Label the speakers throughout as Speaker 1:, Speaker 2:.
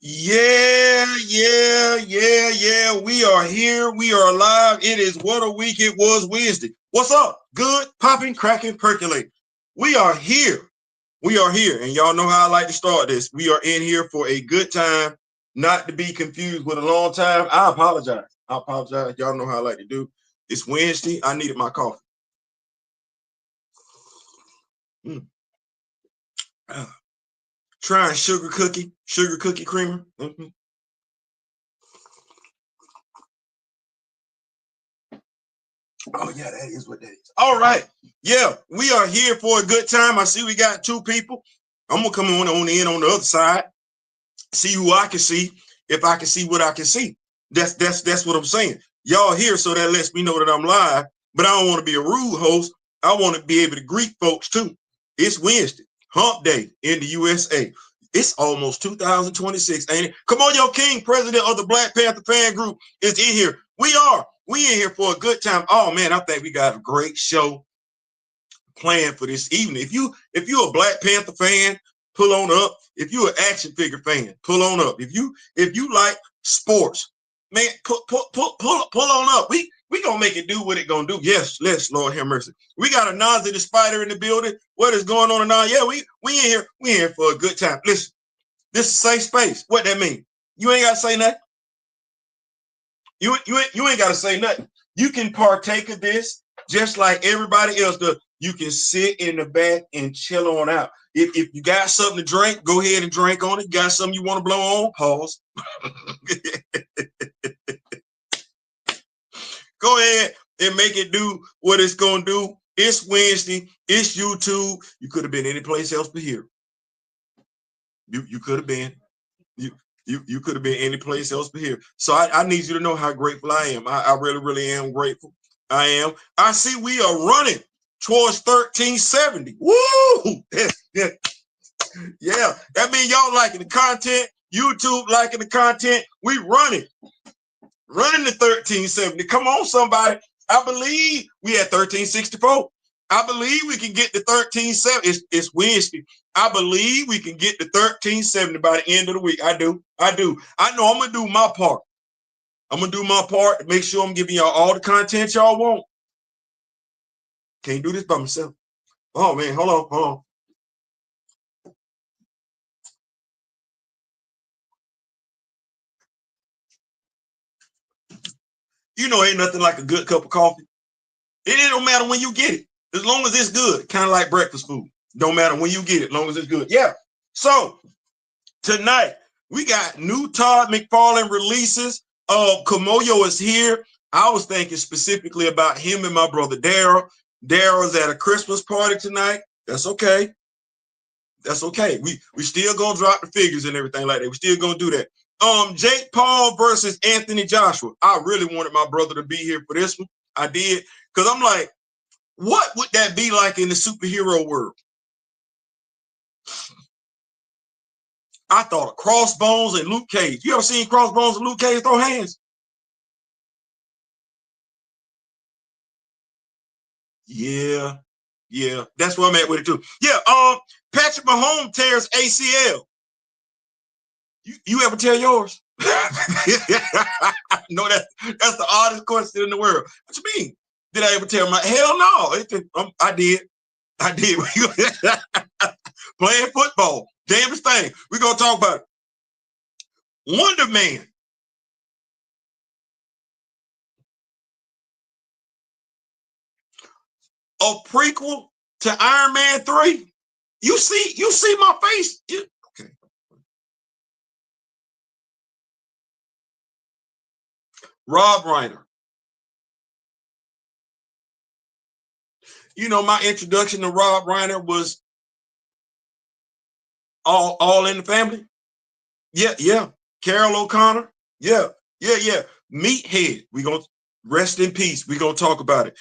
Speaker 1: Yeah. We are here. We are alive. It is what a week it was Wednesday. What's up? Good, popping, cracking, percolating. We are here. We are here. And y'all know how I like to start this. We are in here for a good time, not to be confused with a long time. I apologize. Y'all know how I like to do. It's Wednesday. I needed my coffee. Trying sugar cookie creamer. Oh, yeah, that is what that is. All right. Yeah, we are here for a good time. I see we got two people. I'm going to come on the end on the other side, see who I can see, if I can see what I can see. That's what I'm saying. Y'all here, so that lets me know that I'm live, but I don't want to be a rude host. I want to be able to greet folks, too. It's Wednesday, hump day in the USA. It's almost 2026, ain't it? Kimoyo King, president of the Black Panther fan group, is in here. We in here for a good time. Oh man, I think we got a great show planned for this evening. If you're a Black Panther fan, pull on up. If you're an action figure fan, pull on up. If you like sports, man, pull on up. We gonna make it do what it gonna do. Yes, Lord have mercy. We got a Nazi the Spider in the building. What is going on now? Yeah, we in here. We in here for a good time. Listen, this is safe space. What that mean? You ain't gotta say nothing. You ain't got to say nothing. You can partake of this just like everybody else does. You can sit in the back and chill on out. If you got something to drink, go ahead and drink on it. You got something you want to blow on, pause. Go ahead and make it do what it's going to do. It's Wednesday. It's YouTube. You could have been any place else but here. You could have been. You could have been any place else but here. So I need you to know how grateful I am. I really am grateful. I am. I see we are running towards 1370. Woo! Yeah. That means y'all liking the content. YouTube liking the content. We running to 1370. Come on, somebody. I believe we at 1364. I believe we can get to 1370. It's Wednesday. I believe we can get to 1370 by the end of the week. I do. I know I'm going to do my part. I'm going to do my part to make sure I'm giving y'all all the content y'all want. Can't do this by myself. Oh, man. Hold on. You know, ain't nothing like a good cup of coffee. It don't matter when you get it. As long as it's good. Kind of like breakfast food. Don't matter when you get it, as long as it's good. Yeah. So, tonight, we got new Todd McFarlane releases. Kimoyo is here. I was thinking specifically about him and my brother Dora. Dora's at a Christmas party tonight. That's okay. That's okay. We still gonna drop the figures and everything like that. We still gonna do that. Jake Paul versus Anthony Joshua. I really wanted my brother to be here for this one. I did, because I'm like, what would that be like in the superhero world? I thought of Crossbones and Luke Cage. You ever seen Crossbones and Luke Cage throw hands? Yeah. That's where I'm at with it too. Yeah. Patrick Mahomes tears ACL. You ever tear yours? No, that's the oddest question in the world. What you mean? Did I ever tear my? Hell no. I did. Playing football. Damnest thing. We're gonna talk about it. Wonder Man. A prequel to Iron Man 3. You see my face. Okay. Rob Reiner. You know, my introduction to Rob Reiner was all in the family. Yeah. Carol O'Connor. Yeah. Meathead. We're gonna rest in peace. We're gonna talk about it.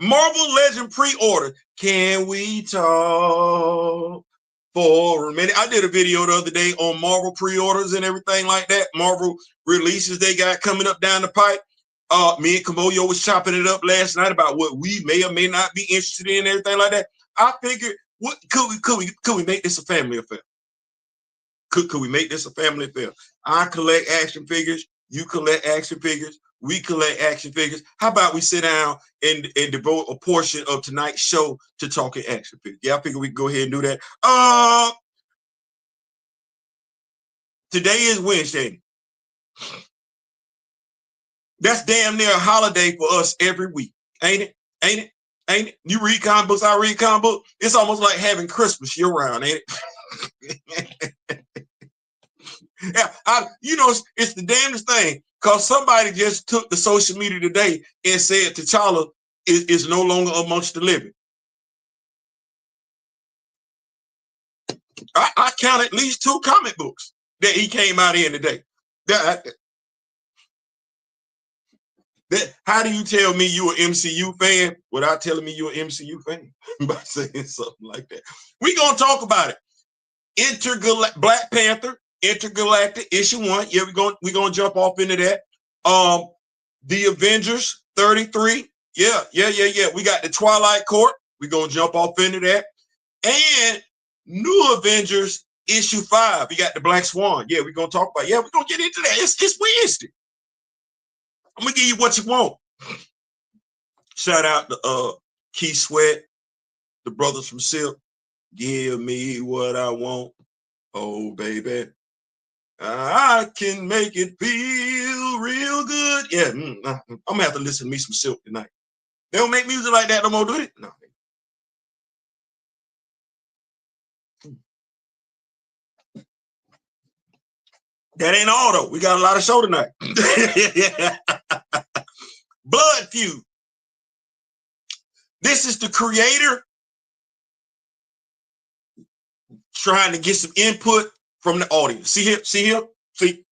Speaker 1: Marvel Legend pre-order. Can we talk for a minute? I did a video the other day on Marvel pre-orders and everything like that. Marvel releases they got coming up down the pipe. Me and Kimoyo was chopping it up last night about what we may or may not be interested in and everything like that. I figured, what could we make this a family affair? Could we make this a family affair? I collect action figures. You collect action figures. We collect action figures. How about we sit down and devote a portion of tonight's show to talking action figures? Yeah, I figure we can go ahead and do that. Today is Wednesday. That's damn near a holiday for us every week, ain't it? Ain't it? Ain't it? You read comic books, I read comic books. It's almost like having Christmas year round, ain't it? Yeah, it's the damnedest thing, because somebody just took the social media today and said T'Challa is no longer amongst the living. I count at least 2 comic books that he came out in today. How do you tell me you an MCU fan without telling me you're an MCU fan? By saying something like that. We're going to talk about it. Black Panther, Intergalactic, issue 1. Yeah, we're going to jump off into that. The Avengers 33. Yeah. We got the Twilight Court. We're going to jump off into that. And New Avengers issue 5. We got the Black Swan. Yeah, we're going to talk about it. Yeah, we're going to get into that. It's Wednesday. I'm gonna give you what you want. Shout out to Key Sweat, the brothers from Silk. Give me what I want. Oh, baby. I can make it feel real good. Yeah, I'm gonna have to listen to me some Silk tonight. They don't make music like that no more, do they? No. That ain't all though. We got a lot of show tonight. Blood Feud. This is the creator trying to get some input from the audience. See here? See?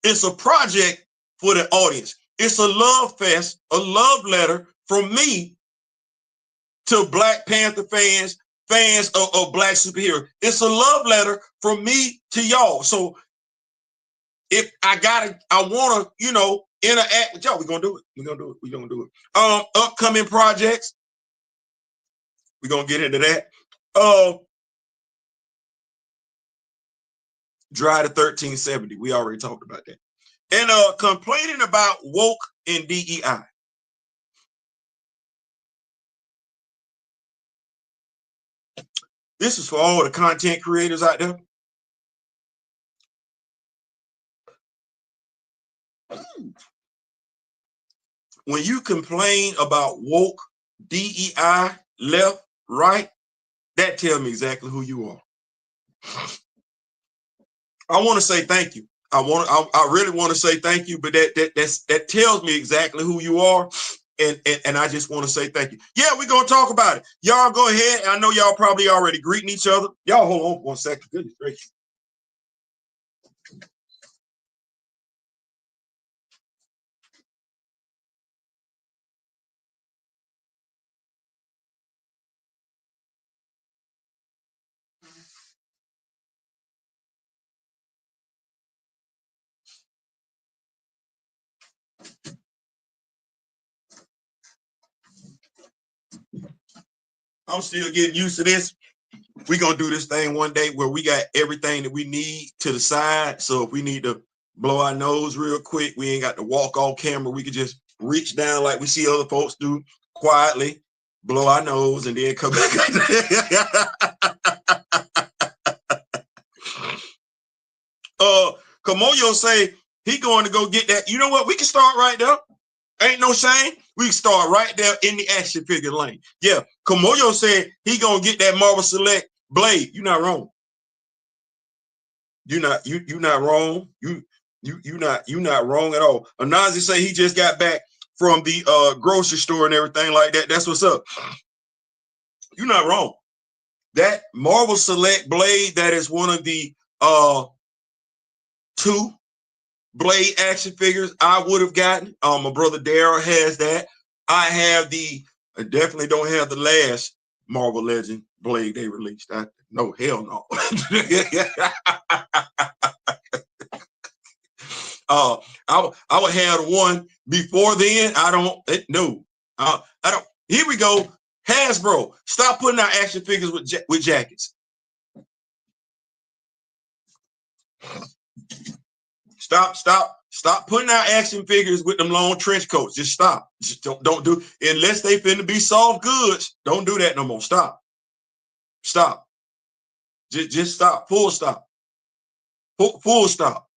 Speaker 1: It's a project for the audience. It's a love fest, a love letter from me to Black Panther fans of Black superhero. It's a love letter from me to y'all. So if I want to, interact with y'all, we're going to do it. Upcoming projects, we're going to get into that. Dry to 1370. We already talked about that. And complaining about woke and DEI. This is for all the content creators out there. When you complain about woke, DEI, left, right, that tells me exactly who you are. I want to say thank you. I really want to say thank you, but that tells me exactly who you are. And I just want to say thank you. Yeah, we're going to talk about it. Y'all go ahead. I know y'all probably already greeting each other. Y'all hold on for 1 second. Goodness gracious. I'm still getting used to this. We're going to do this thing one day where we got everything that we need to the side. So if we need to blow our nose real quick, we ain't got to walk on camera. We could just reach down like we see other folks do quietly, blow our nose, and then come back. Kimoyo say he going to go get that. You know what? We can start right there. Ain't no shame. We can start right there in the action figure lane. Yeah, Kimoyo said he gonna get that Marvel Select Blade. You're not wrong. You're not wrong. You're not wrong at all. Anazi say he just got back from the grocery store and everything like that. That's what's up. You're not wrong. That Marvel Select Blade, that is one of the 2 Blade action figures I would have gotten. My brother Dora has that. I definitely don't have the last Marvel Legend Blade they released. No, hell no. I would have one before then. I don't. Here we go. Hasbro, stop putting out action figures with jackets. Stop putting out action figures with them long trench coats. Just stop. Just don't do, unless they finna be soft goods. Don't do that no more. Stop. Just stop. Full stop. Full stop.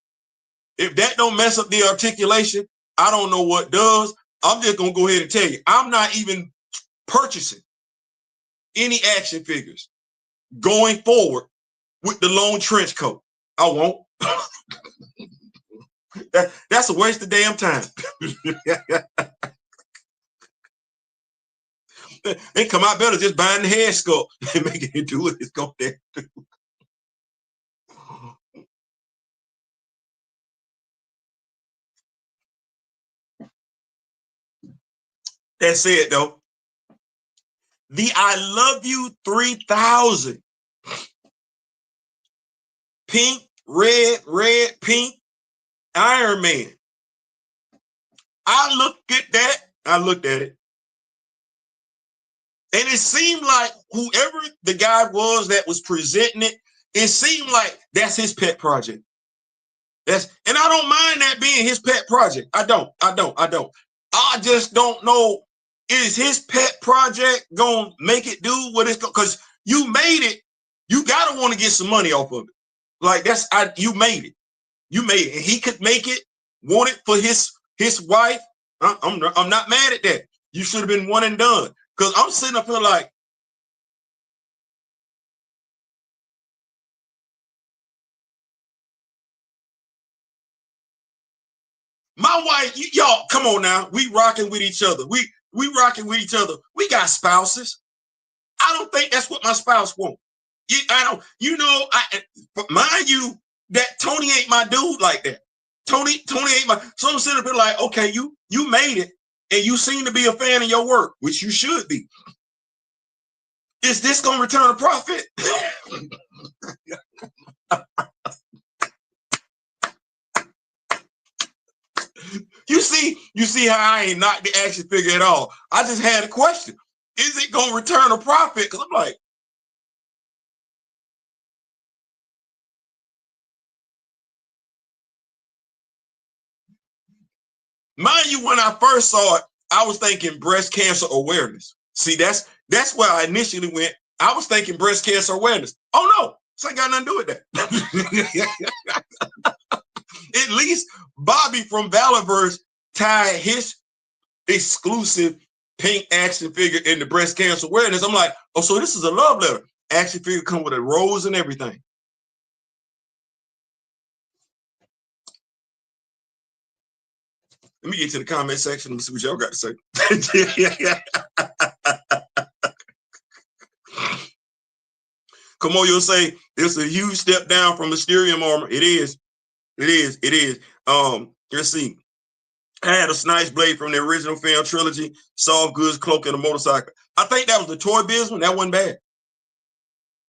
Speaker 1: If that don't mess up the articulation, I don't know what does. I'm just gonna go ahead and tell you, I'm not even purchasing any action figures going forward with the long trench coat. I won't. That's a waste of damn time. They come out better just buying the head sculpt and making it do what it's going to do. That's it, though. The I Love You 3000. Pink, red, pink, Iron Man. I looked at that. I looked at it. And it seemed like whoever the guy was that was presenting it, it seemed like that's his pet project. And I don't mind that being his pet project. I don't. I just don't know, is his pet project gonna make it do what it's going? Because you made it, you gotta want to get some money off of it. Like you made it. You made it. And he could make it, want it for his wife. I'm not mad at that. You should have been one and done. Because I'm sitting up here like, my wife, y'all, come on now. We rocking with each other. We rocking with each other. We got spouses. I don't think that's what my spouse wants. Mind you, that Tony ain't my dude like that. Tony ain't my, so I'm sitting up here like, okay, you made it and you seem to be a fan of your work, which you should be. Is this going to return a profit? You see how I ain't knocked the action figure at all. I just had a question. Is it going to return a profit? Because I'm like, mind you, when I first saw it, I was thinking breast cancer awareness. See, that's where I initially went. I was thinking breast cancer awareness. Oh no, this ain't got nothing to do with that. At least Bobby from Valorverse tied his exclusive pink action figure in the breast cancer awareness. I'm like, oh, so this is a love letter. Action figure come with a rose and everything. Let me get to the comment section. Let me see what y'all got to say. Kimoyo say it's a huge step down from Mysterium armor. It is. Let's see. I had a nice blade from the original film trilogy, soft goods, cloak, and a motorcycle. I think that was the Toy Biz one. That wasn't bad.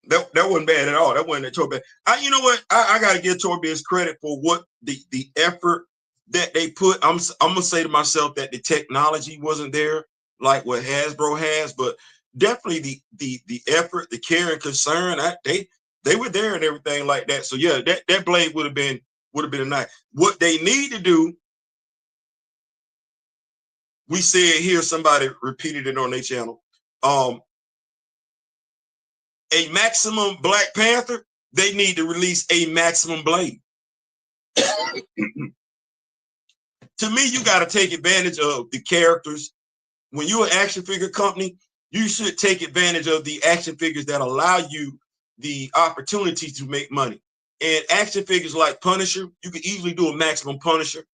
Speaker 1: That wasn't bad at all. That wasn't a Toy Biz. You know what? I got to give Toy Biz credit for what the effort that they put. I'm gonna say to myself that the technology wasn't there like what Hasbro has, but definitely the effort, the care and concern, they were there and everything like that. So yeah, that blade would have been a nice. What they need to do, we said here, somebody repeated it on their channel. A maximum Black Panther, they need to release a maximum blade. To me, you got to take advantage of the characters. When you're an action figure company, you should take advantage of the action figures that allow you the opportunity to make money. And action figures like Punisher, you can easily do a maximum Punisher,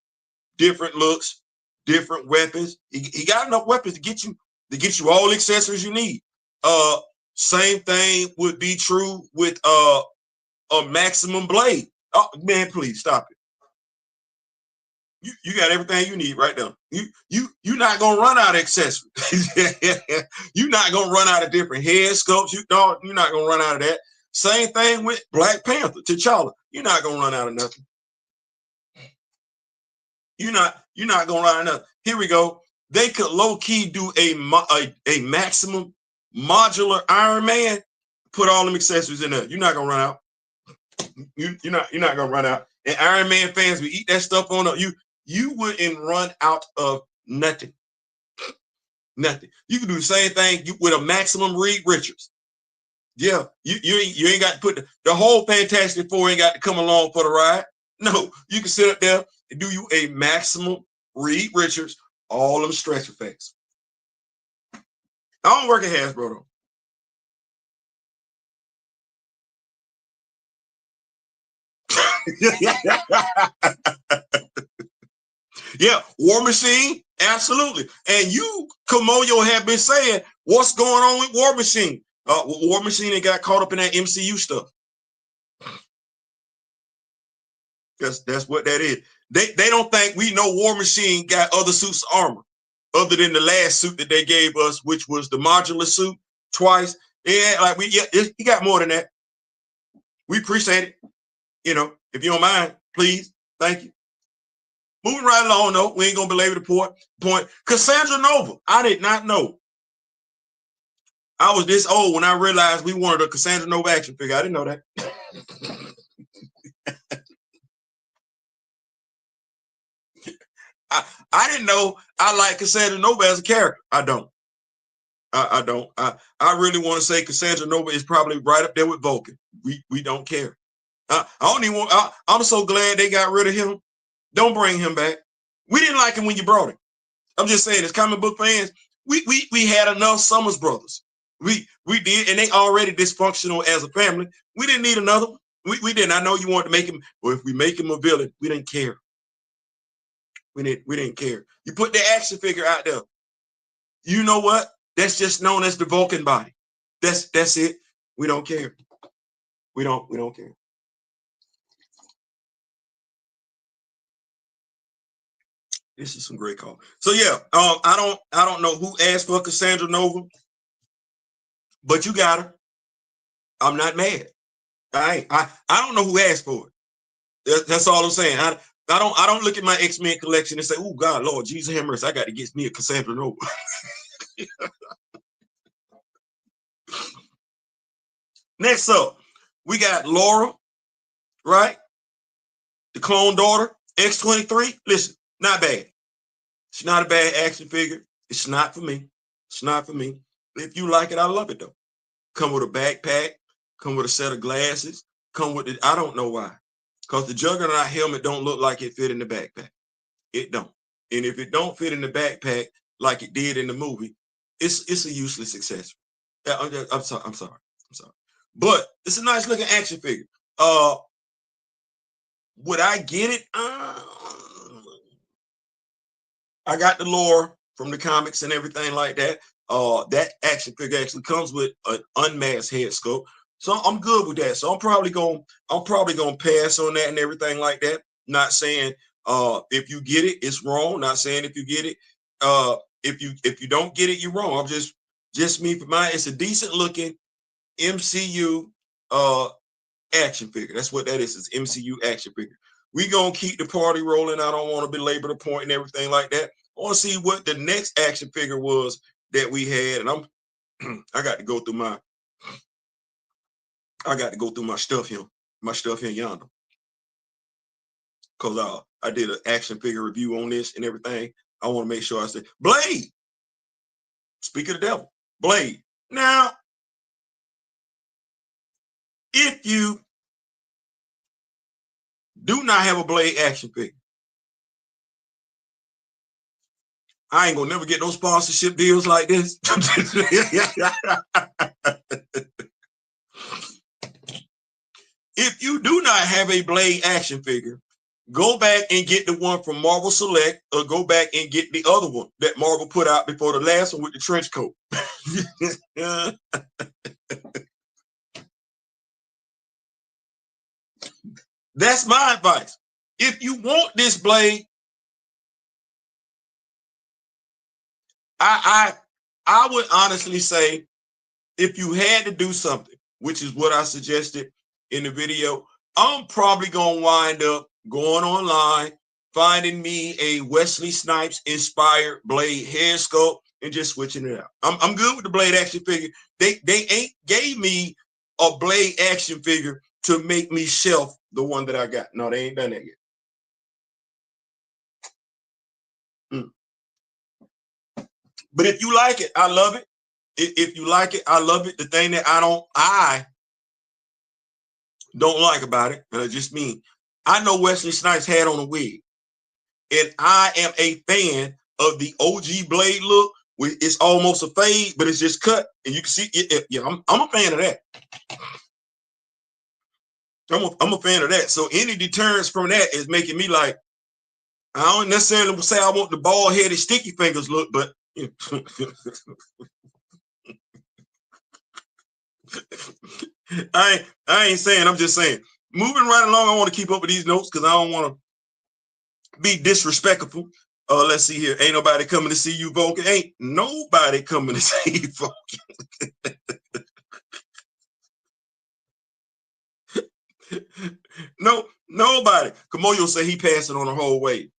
Speaker 1: different looks, different weapons. He got enough weapons to get you all the accessories you need. Same thing would be true with a maximum blade. Oh man, please stop it. You got everything you need right now. You're not gonna run out of accessories. You're not gonna run out of different head sculpts. You're not gonna run out of that. Same thing with Black Panther, T'Challa. You're not gonna run out of nothing. You're not gonna run out of nothing. Here we go. They could low key do a maximum modular Iron Man. Put all them accessories in there. You're not gonna run out. You're not gonna run out. And Iron Man fans, we eat that stuff on you wouldn't run out of nothing. Nothing. You can do the same thing with a maximum Reed Richards. Yeah, you ain't got to put the whole Fantastic Four ain't got to come along for the ride. No, you can sit up there and do you a maximum Reed Richards, all them stretch effects. I don't work at Hasbro though. Yeah, War Machine, absolutely. And you, Kimoyo, have been saying what's going on with War Machine. War Machine and got caught up in that MCU stuff. That's what that is. They don't think we know War Machine got other suits of armor other than the last suit that they gave us, which was the modular suit twice. Yeah, like he got more than that. We appreciate it. You know, if you don't mind, please, thank you. Moving right along, though, we ain't gonna belabor the point. Cassandra Nova, I did not know. I was this old when I realized we wanted a Cassandra Nova action figure. I didn't know that. I didn't know I like Cassandra Nova as a character. I don't. I don't. I really want to say Cassandra Nova is probably right up there with Vulcan. We don't care. I don't even want. I'm so glad they got rid of him. Don't bring him back. We didn't like him when you brought him. I'm just saying, as comic book fans, we had enough Summers brothers. We did, and they already dysfunctional as a family. We didn't need another one. We didn't. I know you wanted to make him, or if we make him a villain, we didn't care. We didn't care. You put the action figure out there. You know what? That's just known as the Vulcan body. That's it. We don't care. We don't care. This is some great call. So yeah, I don't know who asked for Cassandra Nova, but you got her. I'm not mad. I don't know who asked for it. That's all I'm saying. I don't look at my X-Men collection and say, oh God, Lord Jesus Hammers, I got to get me a Cassandra Nova. Next up, we got Laura, right? The clone daughter, X-23. Listen, not bad. It's not a bad action figure. It's not for me. It's not for me. If you like it, I love it though. Come with a backpack, come with a set of glasses, come with it. I don't know why. Because the Juggernaut helmet don't look like it fit in the backpack. It don't. And if it don't fit in the backpack like it did in the movie, it's a useless accessory. I'm sorry. But it's a nice looking action figure. Would I get it? I got the lore from the comics and everything like that. That action figure actually comes with an unmasked head sculpt, so I'm good with that. So I'm probably gonna pass on that and everything like that. Not saying if you get it, it's wrong. Not saying if you get it, if you don't get it, you're wrong. I'm just me for mine. It's a decent looking MCU action figure. That's what that is. It's MCU action figure. We gonna keep the party rolling. I don't want to belabor the point and everything like that. I want to see what the next action figure was that we had, and I got to go through my stuff here, yonder, because I did an action figure review on this and everything. I want to make sure I say Blade. Speak of the devil, Blade. Now, if you do not have a Blade action figure, I ain't gonna never get no sponsorship deals like this. If you do not have a Blade action figure, go back and get the one from Marvel Select, or go back and get the other one that Marvel put out before the last one with the trench coat. That's my advice. If you want this Blade, I would honestly say, if you had to do something, which is what I suggested in the video, I'm probably gonna wind up going online, finding me a Wesley Snipes inspired Blade head sculpt and just switching it out. I'm good with the Blade action figure. They ain't gave me a Blade action figure to make me shelf the one that I got. No, they ain't done that yet. But if you like it, I love it. If you like it, I love it. The thing that I don't like about it, and I just mean, I know Wesley Snipes had on a wig, and I am a fan of the OG Blade look. It's almost a fade, but it's just cut, and you can see it. Yeah, I'm a fan of that. I'm a fan of that. So any deterrence from that is making me like, I don't necessarily say I want the bald-headed sticky fingers look, but I ain't saying, I'm just saying. Moving right along, I want to keep up with these notes because I don't want to be disrespectful. Let's see here. Ain't nobody coming to see you, Vulcan. Ain't nobody coming to see you, Vulcan. No, nobody. Kimoyo said he passed it on the whole way.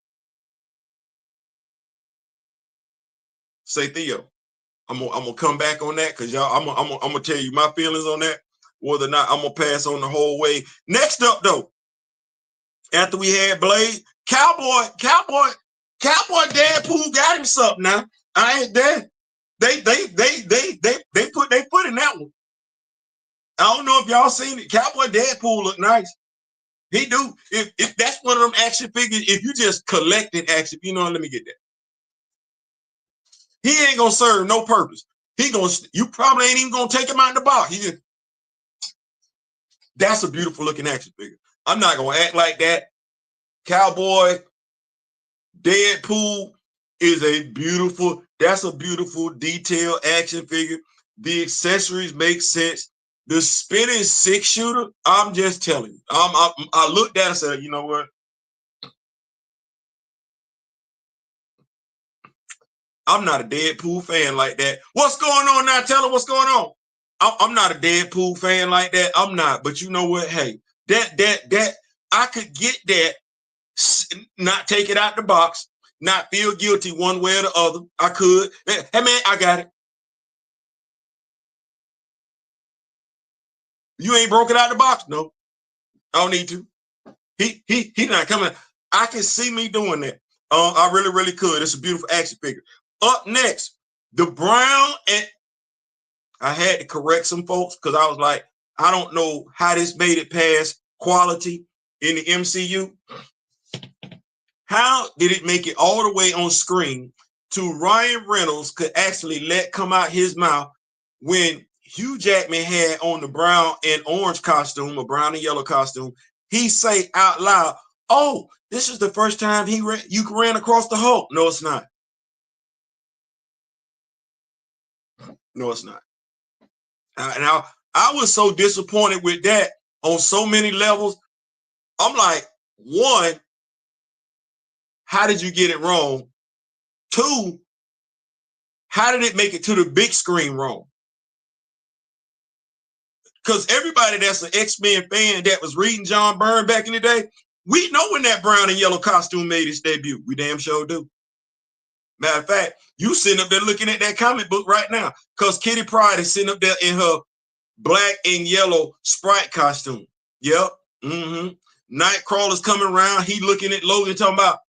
Speaker 1: Say Theo. I'm gonna come back on that because y'all. I'm gonna tell you my feelings on that. Whether or not I'm gonna pass on the whole way. Next up, though, after we had Blade, Cowboy Deadpool got him something now. I ain't there. They put their foot in that one. I don't know if y'all seen it. Cowboy Deadpool look nice. He do. If that's one of them action figures, if you just collecting action, you know, let me get that. He ain't gonna serve no purpose. You probably ain't even gonna take him out in the box. That's a beautiful looking action figure. I'm not gonna act like that. Cowboy Deadpool is that's a beautiful detailed action figure. The accessories make sense. The spinning 6-shooter, I'm just telling you. I looked at it and said, you know what? I'm not a Deadpool fan like that. What's going on now? Tell her what's going on. I'm not a Deadpool fan like that. I'm not. But you know what? Hey, that I could get that, not take it out the box, not feel guilty one way or the other. I could. Hey man, I got it. You ain't broke it out the box. No, I don't need to. He not coming. I can see me doing that. I really could. It's a beautiful action figure. Up next, the brown, and I had to correct some folks because I was like, I don't know how this made it past quality in the MCU. How did it make it all the way on screen to Ryan Reynolds could actually let come out his mouth when Hugh Jackman had on the brown and orange costume, a brown and yellow costume, he say out loud, oh, this is the first time you ran across the Hulk. No, it's not. No, it's not. Now, I was so disappointed with that on so many levels. I'm like, one, how did you get it wrong? Two, how did it make it to the big screen wrong? Because everybody that's an X-Men fan that was reading John Byrne back in the day, we know when that brown and yellow costume made its debut. We damn sure do. Matter of fact, you sitting up there looking at that comic book right now because Kitty Pryde is sitting up there in her black and yellow Sprite costume. Yep. Nightcrawler's coming around. He looking at Logan talking about,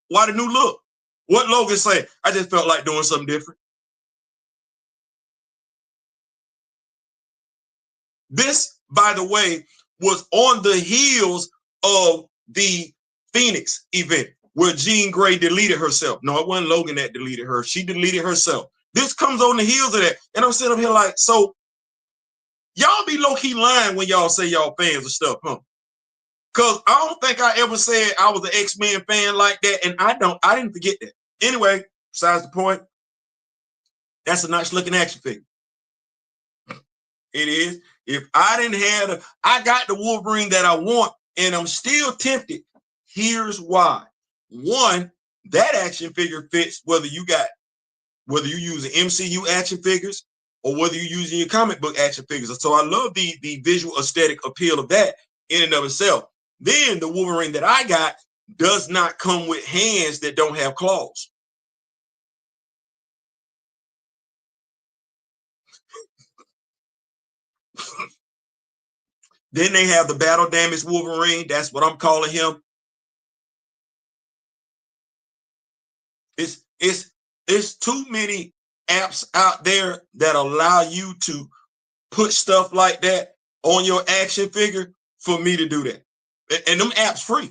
Speaker 1: why the new look? What Logan say? I just felt like doing something different. This, by the way, was on the heels of the Phoenix event where Jean Grey deleted herself. No, it wasn't Logan that deleted her. She deleted herself. This comes on the heels of that. And I'm sitting up here like, so y'all be low-key lying when y'all say y'all fans of stuff, huh? Because I don't think I ever said I was an X-Men fan like that. And I didn't forget that. Anyway, besides the point, that's a nice looking action figure. It is. If I didn't have I got the Wolverine that I want, and I'm still tempted. Here's why. One, that action figure fits whether you're using MCU action figures or whether you're using your comic book action figures. So I love the visual aesthetic appeal of that in and of itself. Then the Wolverine that I got does not come with hands that don't have claws. Then they have the battle damage Wolverine. That's what I'm calling him. It's too many apps out there that allow you to put stuff like that on your action figure for me to do that. And them apps free.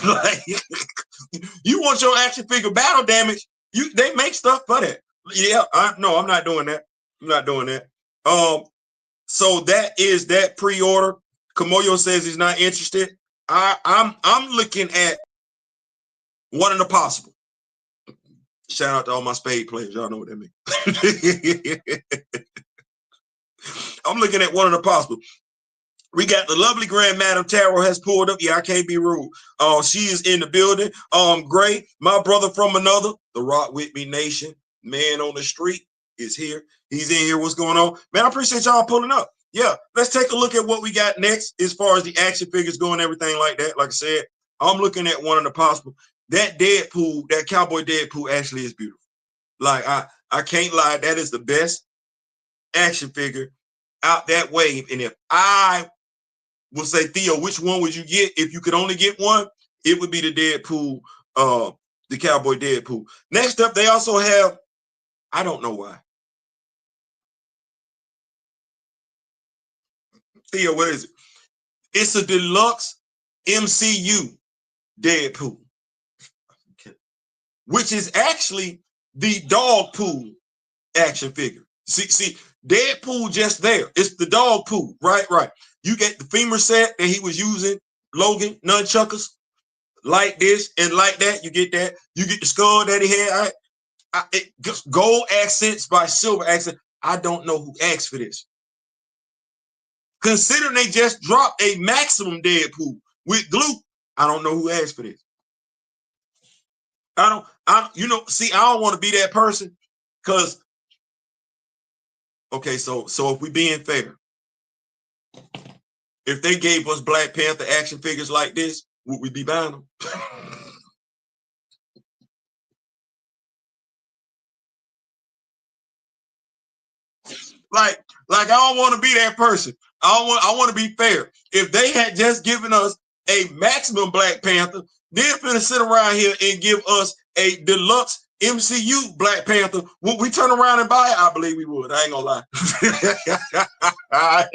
Speaker 1: Like, you want your action figure battle damage, they make stuff for that. Yeah, I'm not doing that. I'm not doing that. So that is that pre-order. Kimoyo says he's not interested. I'm looking at One in the Possible. Shout out to all my spade players. Y'all know what that means. I'm looking at One in the Possible. We got the lovely Grand Madam Tarot has pulled up. Yeah, I can't be rude. She is in the building. Gray, my brother from another, the Rock With Me Nation, man on the street is here. He's in here. What's going on? Man, I appreciate y'all pulling up. Yeah, let's take a look at what we got next as far as the action figures go and everything like that. Like I said, I'm looking at One in the Possible. That Deadpool, that Cowboy Deadpool actually is beautiful. Like, I can't lie. That is the best action figure out that wave. And if I will say, Theo, which one would you get if you could only get one? It would be the Deadpool, the Cowboy Deadpool. Next up, they also have, I don't know why. Theo, what is it? It's a deluxe MCU Deadpool, which is actually the dog pool action figure. See, Deadpool just there. It's the dog pool, right? You get the femur set that he was using, Logan, nunchuckers, like this and like that. You get that. You get the skull that he had. Gold accents by silver accent. I don't know who asked for this. Considering they just dropped a maximum Deadpool with glue, I don't know who asked for this. I don't want to be that person because, okay, so if we being fair, if they gave us Black Panther action figures like this, would we be buying them? Like I don't want to be that person. I want to be fair. If they had just given us a maximum Black Panther, then finna sit around here and give us a deluxe MCU Black Panther, would we turn around and buy it? I believe we would. I ain't gonna lie. I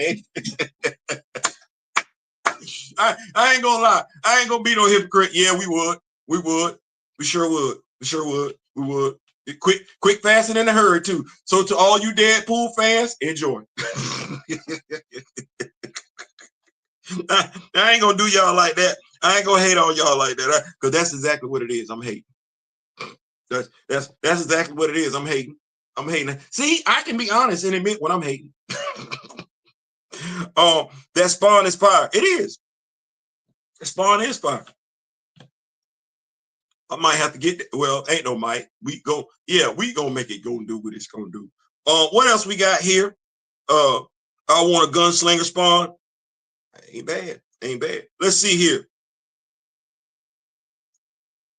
Speaker 1: ain't gonna lie. I ain't gonna be no hypocrite. Yeah, we would. We would. We sure would. We sure would. We would. Quick, fast, and in a hurry too. So to all you Deadpool fans, enjoy. I ain't gonna do y'all like that. I ain't gonna hate on y'all like that, because that's exactly what it is. I'm hating. That's exactly what it is. I'm hating. I'm hating. See, I can be honest and admit when I'm hating. That Spawn is fire. It is. Spawn is fire. I might have to get that. Well, ain't no might. We gonna make it go and do what it's gonna do. What else we got here? I want a gunslinger Spawn. Ain't bad. Ain't bad. Let's see here.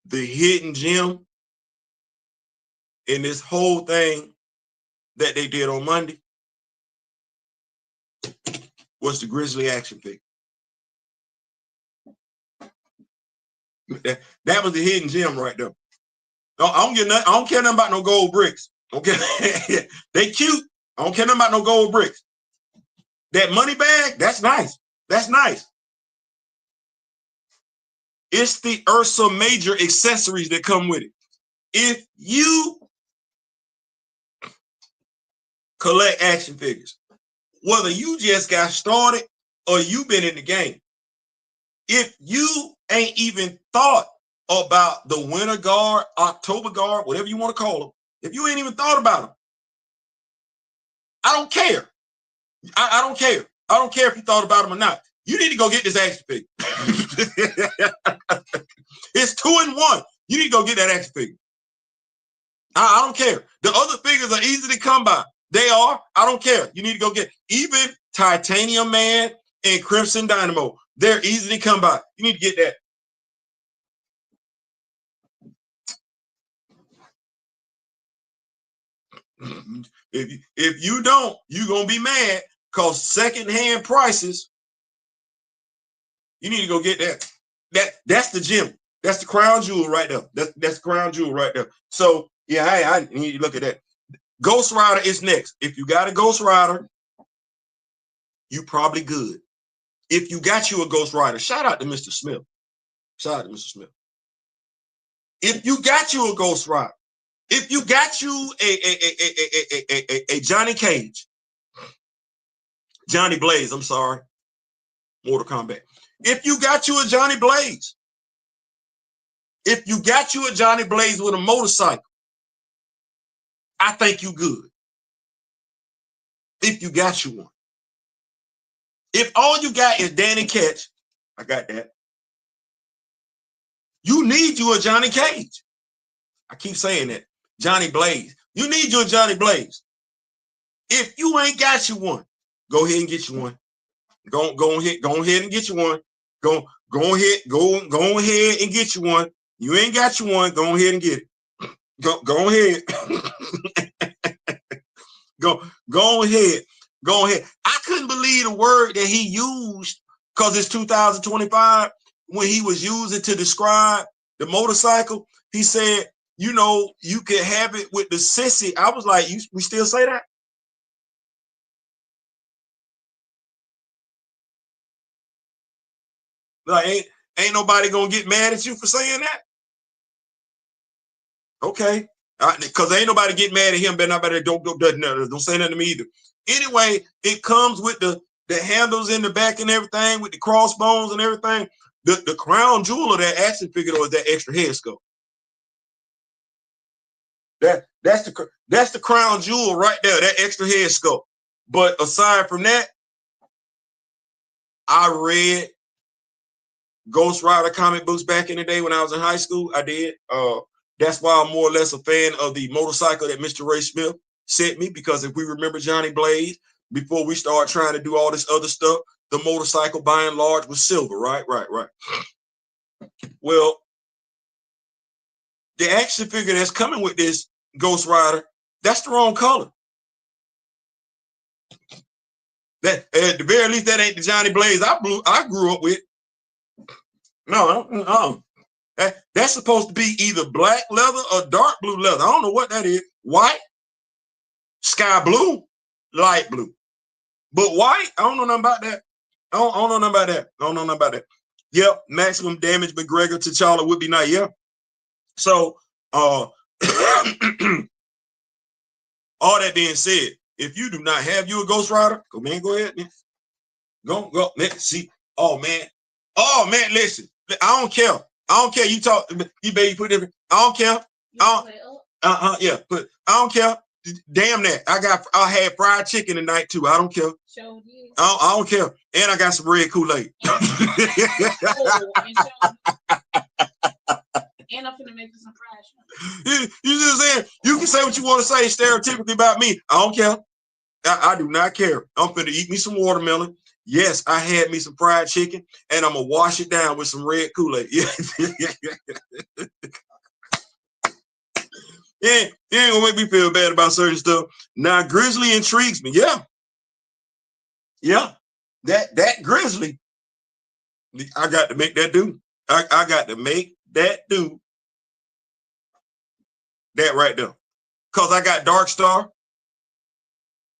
Speaker 1: The hidden gem in this whole thing that they did on Monday was the Grizzly action figure. That was the hidden gem right there. I don't get nothing. I don't care nothing about no gold bricks. Okay, they cute. I don't care nothing about no gold bricks. That money bag, that's nice. That's nice. It's the Ursa Major accessories that come with it. If you collect action figures, whether you just got started or you've been in the game, if you ain't even thought about the Winter Guard, October Guard, whatever you want to call them, if you ain't even thought about them, I don't care. I don't care. I don't care if you thought about them or not. You need to go get this action figure. It's 2 in 1. You need to go get that action figure. I don't care. The other figures are easy to come by. They are. I don't care. You need to go get even Titanium Man and Crimson Dynamo. They're easy to come by. You need to get that. If you don't, you're gonna be mad because secondhand prices You need to go get that. That's the gem. That's the crown jewel right there. That's the crown jewel right there. So yeah, I need to look at that. Ghost Rider is next. If you got a Ghost Rider, you probably good. If you got you a Ghost Rider, shout out to Mr. Smith. Shout out to Mr. Smith. If you got you a Ghost Rider, if you got you a Johnny Cage, Johnny Blaze, I'm sorry, Mortal Kombat. If you got you a Johnny Blaze, if you got you a Johnny Blaze with a motorcycle, I think you good. If you got you one. If all you got is Danny Ketch, I got that. You need you a Johnny Cage. I keep saying that. Johnny Blaze. You need you a Johnny Blaze. If you ain't got you one, go ahead and get you one. Go ahead and get you one. Go ahead and get you one. You ain't got you one, go ahead and get it. Go ahead. Go ahead. Go ahead. I couldn't believe the word that he used, because it's 2025, when he was using to describe the motorcycle. He said, you know, you could have it with the sissy. I was like, we still say that? Like, ain't nobody gonna get mad at you for saying that? Okay. Because ain't nobody get mad at him, but nobody don't say nothing to me either. Anyway, it comes with the handles in the back and everything, with the crossbones and everything. The crown jewel of that action figure is that extra head sculpt. That's the crown jewel right there, that extra head sculpt. But aside from that, I read Ghost Rider comic books back in the day when I was in high school. I did. That's why I'm more or less a fan of the motorcycle that Mr. Ray Smith sent me, because if we remember Johnny Blaze, before we start trying to do all this other stuff, the motorcycle by and large was silver, right? Well, the action figure that's coming with this Ghost Rider, that's the wrong color. That, at the very least, that ain't the Johnny Blaze I grew up with. No. That's supposed to be either black leather or dark blue leather. I don't know what that is. White, sky blue, light blue. But white, I don't know nothing about that. I don't know nothing about that. Yep, maximum damage McGregor T'Challa would be nice. Yeah. So, all that being said, if you do not have you a Ghost Rider, go ahead, man. Go, let's see. Oh man, listen, I don't care. You talk, you baby put it. I don't care. Yeah, but I don't care. Damn that. I had fried chicken tonight too. I don't care. I don't care. And I got some red Kool-Aid.
Speaker 2: And I'm finna make you some fried.
Speaker 1: You just saying, you can say what you want to say stereotypically about me. I don't care. I do not care. I'm finna eat me some watermelon. Yes, I had me some fried chicken, and I'm gonna wash it down with some red Kool-Aid. Yeah, it ain't gonna make me feel bad about certain stuff. Now, Grizzly intrigues me. Yeah, that Grizzly, I got to make that do. I got to make that do. That right there, cause I got Dark Star,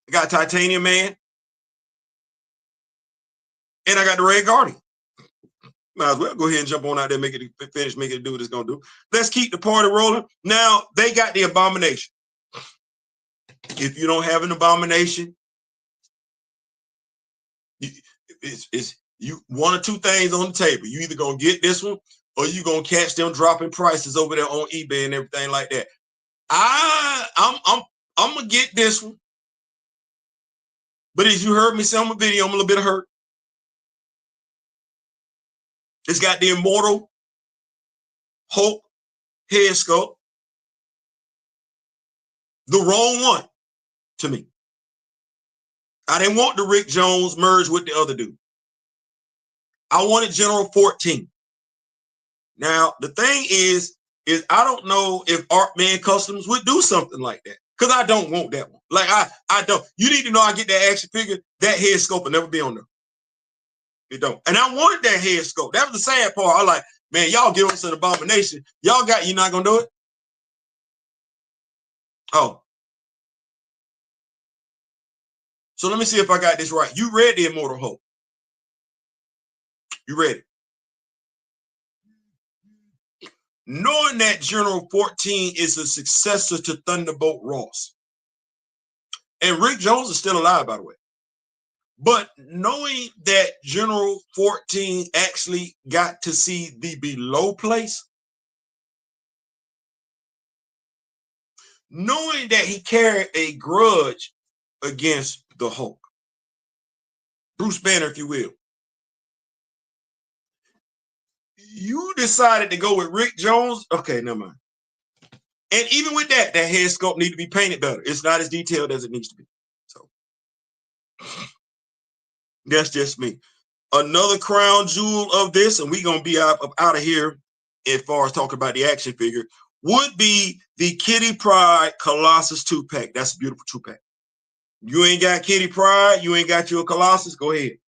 Speaker 1: I got Titanium Man, and I got the Red Guardian. Might as well go ahead and jump on out there, make it do what it's gonna do. Let's keep the party rolling. Now they got the Abomination. If you don't have an Abomination, it's you one or two things on the table. You either gonna get this one, or you gonna catch them dropping prices over there on eBay and everything like that. I'm gonna get this one, but as you heard me say on my video, I'm a little bit hurt. It's got the Immortal Hulk head sculpt. The wrong one to me. I didn't want the Rick Jones merged with the other dude. I wanted General 14. Now, the thing is I don't know if Artman Customs would do something like that, because I don't want that one. Like, I don't. You need to know I get that action figure. That head sculpt will never be on there. It don't. And I wanted that head sculpt. That was the sad part. I like, man, y'all give us an abomination. Y'all got, you're not gonna do it? Oh. So let me see if I got this right. You read the Immortal Hulk. You read it. Knowing that General 14 is a successor to Thunderbolt Ross. And Rick Jones is still alive, by the way. But knowing that General 14 actually got to see the below place, knowing that he carried a grudge against the Hulk, Bruce Banner, if you will, you decided to go with Rick Jones. Okay, never mind. And even with that, that head sculpt need to be painted better. It's not as detailed as it needs to be. So that's just me. Another crown jewel of this, and we're gonna be out of here as far as talking about the action figure, would be the Kitty Pryde Colossus 2-pack. That's a beautiful 2-pack. You ain't got Kitty Pryde, you ain't got your Colossus, go ahead.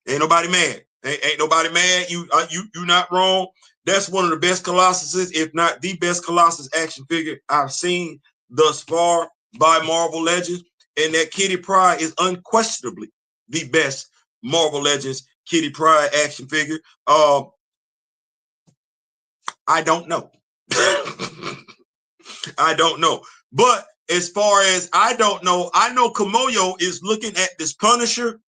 Speaker 1: Ain't nobody mad. Ain't nobody mad. You not wrong. That's one of the best Colossuses, if not the best Colossus action figure I've seen thus far by Marvel Legends. And that Kitty Pryde is unquestionably the best Marvel Legends Kitty Pryde action figure. I don't know. I don't know. But as far as I don't know, I know Kimoyo is looking at this Punisher,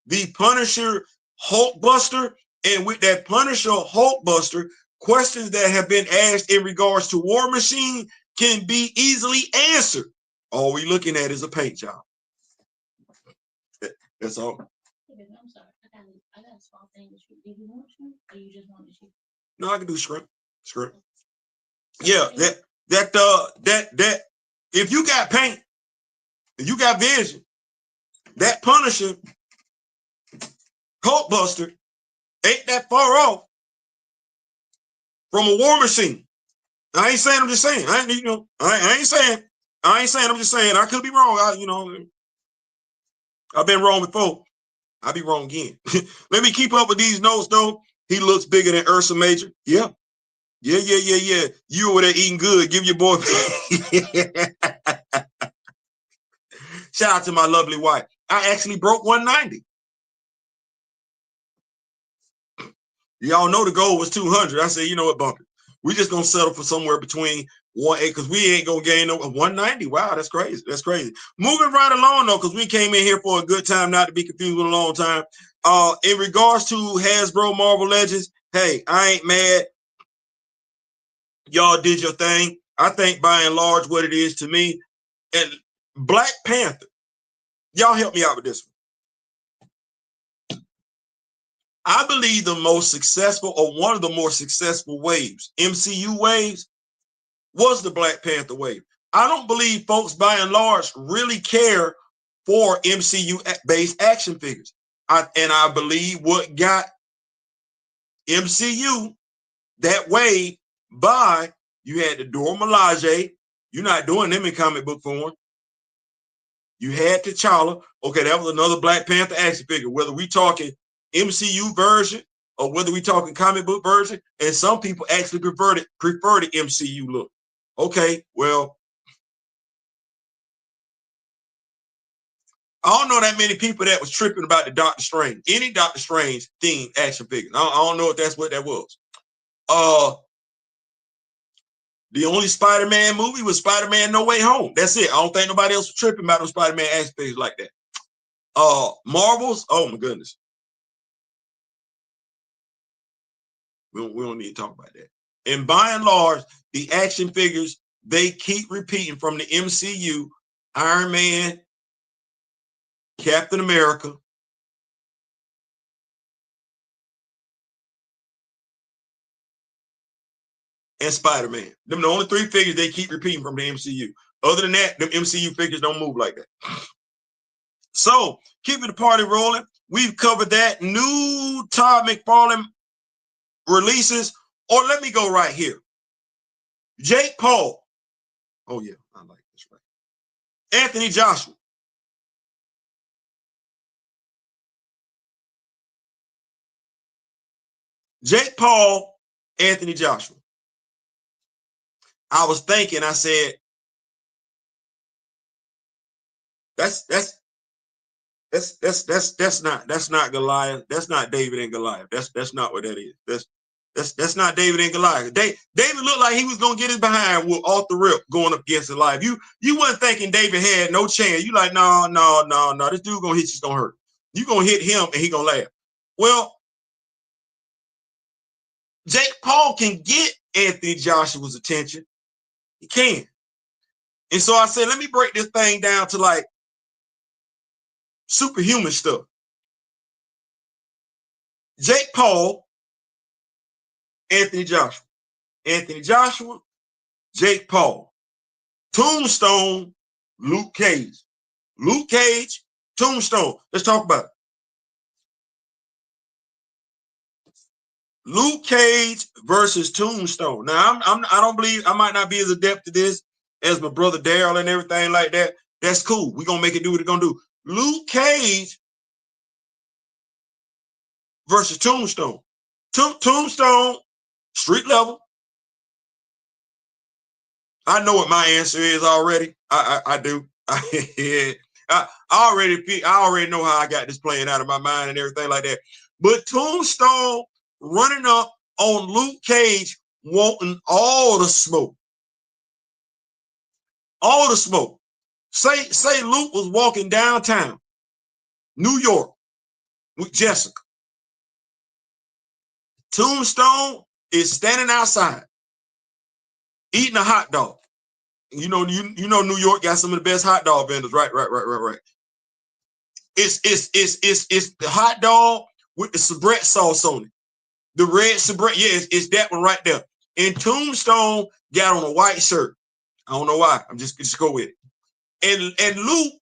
Speaker 1: the Punisher Hulkbuster, and with that Punisher Hulkbuster, questions that have been asked in regards to War Machine can be easily answered. All we looking at is a paint job. That's all.
Speaker 2: I'm sorry. I got a small thing to shoot. Did you want to shoot, or you just want to shoot?
Speaker 1: No, I can do script. Yeah, that if you got paint, if you got vision, that Punisher Hulkbuster ain't that far off from a War Machine. I ain't saying, I'm just saying. I ain't saying. I'm just saying. I could be wrong. I've been wrong before. I'll be wrong again. Let me keep up with these notes, though. He looks bigger than Ursa Major. Yeah. You over there eating good. Give your boy. Shout out to my lovely wife. I actually broke 190. Y'all know the goal was 200. I said, you know what, bump it. We just gonna settle for somewhere between 180 because we ain't gonna gain no 190. Wow, that's crazy. That's crazy. Moving right along though, because we came in here for a good time, not to be confused with a long time. In regards to Hasbro Marvel Legends, hey, I ain't mad. Y'all did your thing. I think by and large what it is to me. And Black Panther, y'all help me out with this one. I believe the most successful, or one of the more successful waves, MCU waves, was the Black Panther wave. I don't believe folks by and large really care for MCU-based action figures. I believe what got MCU that way by, you had the Dora Milaje. You're not doing them in comic book form. You had T'Challa. Okay, that was another Black Panther action figure, whether we talking MCU version or whether we talking comic book version, and some people actually prefer the MCU look. Okay, well, I don't know that many people that was tripping about the Doctor Strange, any Doctor Strange themed action figure. I don't know if that's what that was. The only Spider-Man movie was Spider-Man No Way Home. That's it. I don't think nobody else was tripping about those Spider-Man action figures like that. Marvels, oh my goodness. We don't need to talk about that. And by and large, the action figures, they keep repeating from the MCU, Iron Man, Captain America, and Spider-Man. Them the only three figures they keep repeating from the MCU. Other than that, them MCU figures don't move like that. So, keeping the party rolling, we've covered that. New Todd McFarlane releases, or let me go right here. Jake Paul. Oh, yeah, I like this right. Anthony Joshua. Jake Paul, Anthony Joshua. I was thinking, I said, that's not Goliath. That's not David and Goliath. That's not what that is. That's not David and Goliath. David looked like he was gonna get his behind off the rip going up against Goliath. You wasn't thinking David had no chance. You like, no. This dude gonna hit you, it's gonna hurt. You gonna hit him and he gonna laugh. Well, Jake Paul can get Anthony Joshua's attention. He can. And so I said, let me break this thing down to like superhuman stuff. Jake Paul, Anthony Joshua. Anthony Joshua, Jake Paul. Tombstone, Luke Cage. Luke Cage, Tombstone. Let's talk about it. Luke Cage versus Tombstone. Now, I don't believe, I might not be as adept to this as my brother Daryl and everything like that. That's cool. We're going to make it do what it's going to do. Luke Cage versus Tombstone. Tombstone, street level. I know what my answer is already. I do. I already know how I got this playing out of my mind and everything like that. But Tombstone running up on Luke Cage, wanting all the smoke. All the smoke. Say Luke was walking downtown, New York, with Jessica. Tombstone is standing outside, eating a hot dog. You know New York got some of the best hot dog vendors, right. It's the hot dog with the Sabrett sauce on it. The red Sabrett, yeah, it's that one right there. And Tombstone got on a white shirt. I don't know why. I'm just go with it. And Luke,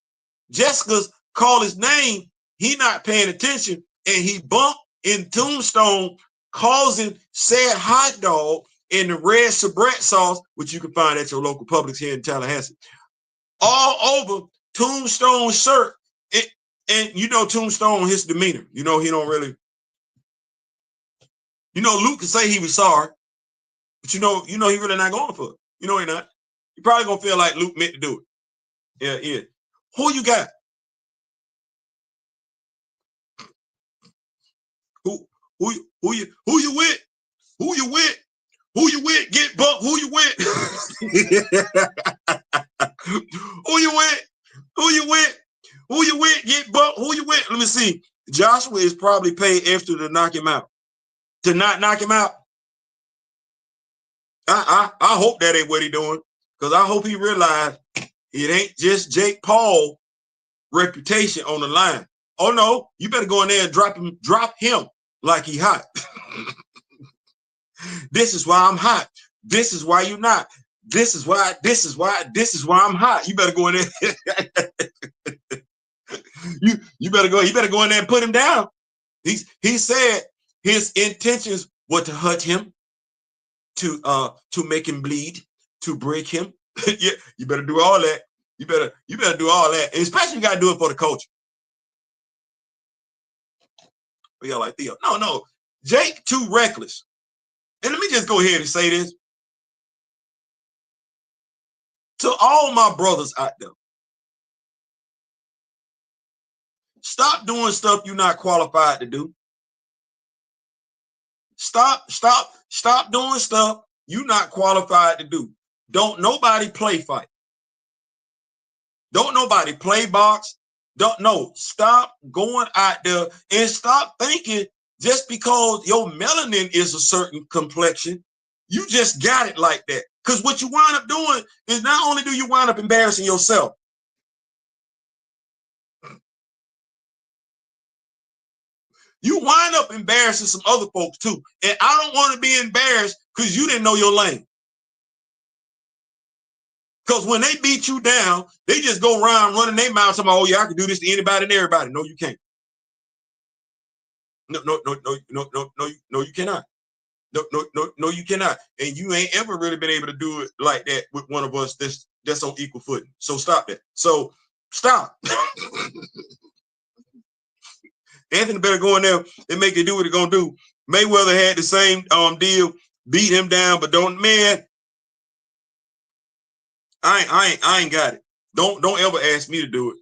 Speaker 1: Jessica's call his name. He not paying attention, and he bumped in Tombstone, causing said hot dog in the red Sabrett sauce, which you can find at your local Publix here in Tallahassee, all over Tombstone's shirt. And you know Tombstone, his demeanor. You know he don't really. You know Luke can say he was sorry, but you know he really not going for it. You know he not. You probably gonna feel like Luke meant to do it. Yeah. Who you got? Who you with? Who you with? Who you with? Get bumped. Who you with? Who you with? Who you with? Who you with? Get bumped. Who you with? Let me see. Joshua is probably paid extra to knock him out. To not knock him out. I hope that ain't what he doing, because I hope he realized it ain't just Jake Paul reputation on the line. Oh no, you better go in there and drop him like he hot. This is why I'm hot. This is why you're not. This is why I'm hot. You better go in there. you better go. You better go in there and put him down. He said his intentions were to hurt him, to make him bleed, to break him. Yeah, you better do all that. You better do all that. And especially you gotta do it for the culture. We all like Theo. No. Jake too reckless. And let me just go ahead and say this. To all my brothers out there, stop doing stuff you're not qualified to do. Stop doing stuff you're not qualified to do. Don't nobody play fight. Don't nobody play box. Stop going out there and stop thinking just because your melanin is a certain complexion, you just got it like that. Because what you wind up doing is not only do you wind up embarrassing yourself, you wind up embarrassing some other folks too. And I don't want to be embarrassed because you didn't know your lane. Because when they beat you down, they just go around running their mouth talking about, oh yeah, I can do this to anybody and everybody. No, you can't. No, you cannot. No, you cannot. And you ain't ever really been able to do it like that with one of us that's on equal footing. So stop that. So stop. Anthony better go in there and make it do what they're gonna do. Mayweather had the same deal, beat him down, but don't, man. I ain't got it. Don't ever ask me to do it.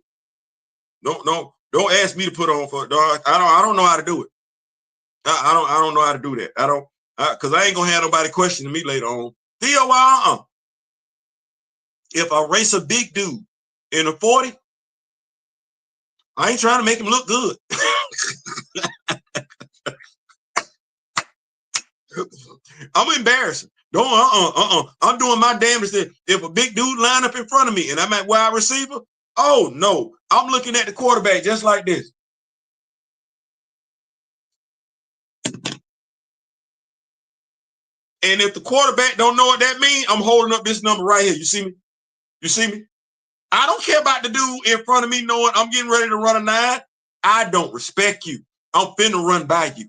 Speaker 1: Don't ask me to put on for it, dog. I don't know how to do it. I don't know how to do that. Because I ain't gonna have nobody questioning me later on. Theo, if I race a big dude in a 40, I ain't trying to make him look good. I'm embarrassing. Don't I'm doing my damnedest. If a big dude line up in front of me and I'm at wide receiver, oh no, I'm looking at the quarterback just like this. And if the quarterback don't know what that means, I'm holding up this number right here. You see me? You see me? I don't care about the dude in front of me knowing I'm getting ready to run a 9. I don't respect you. I'm finna run by you.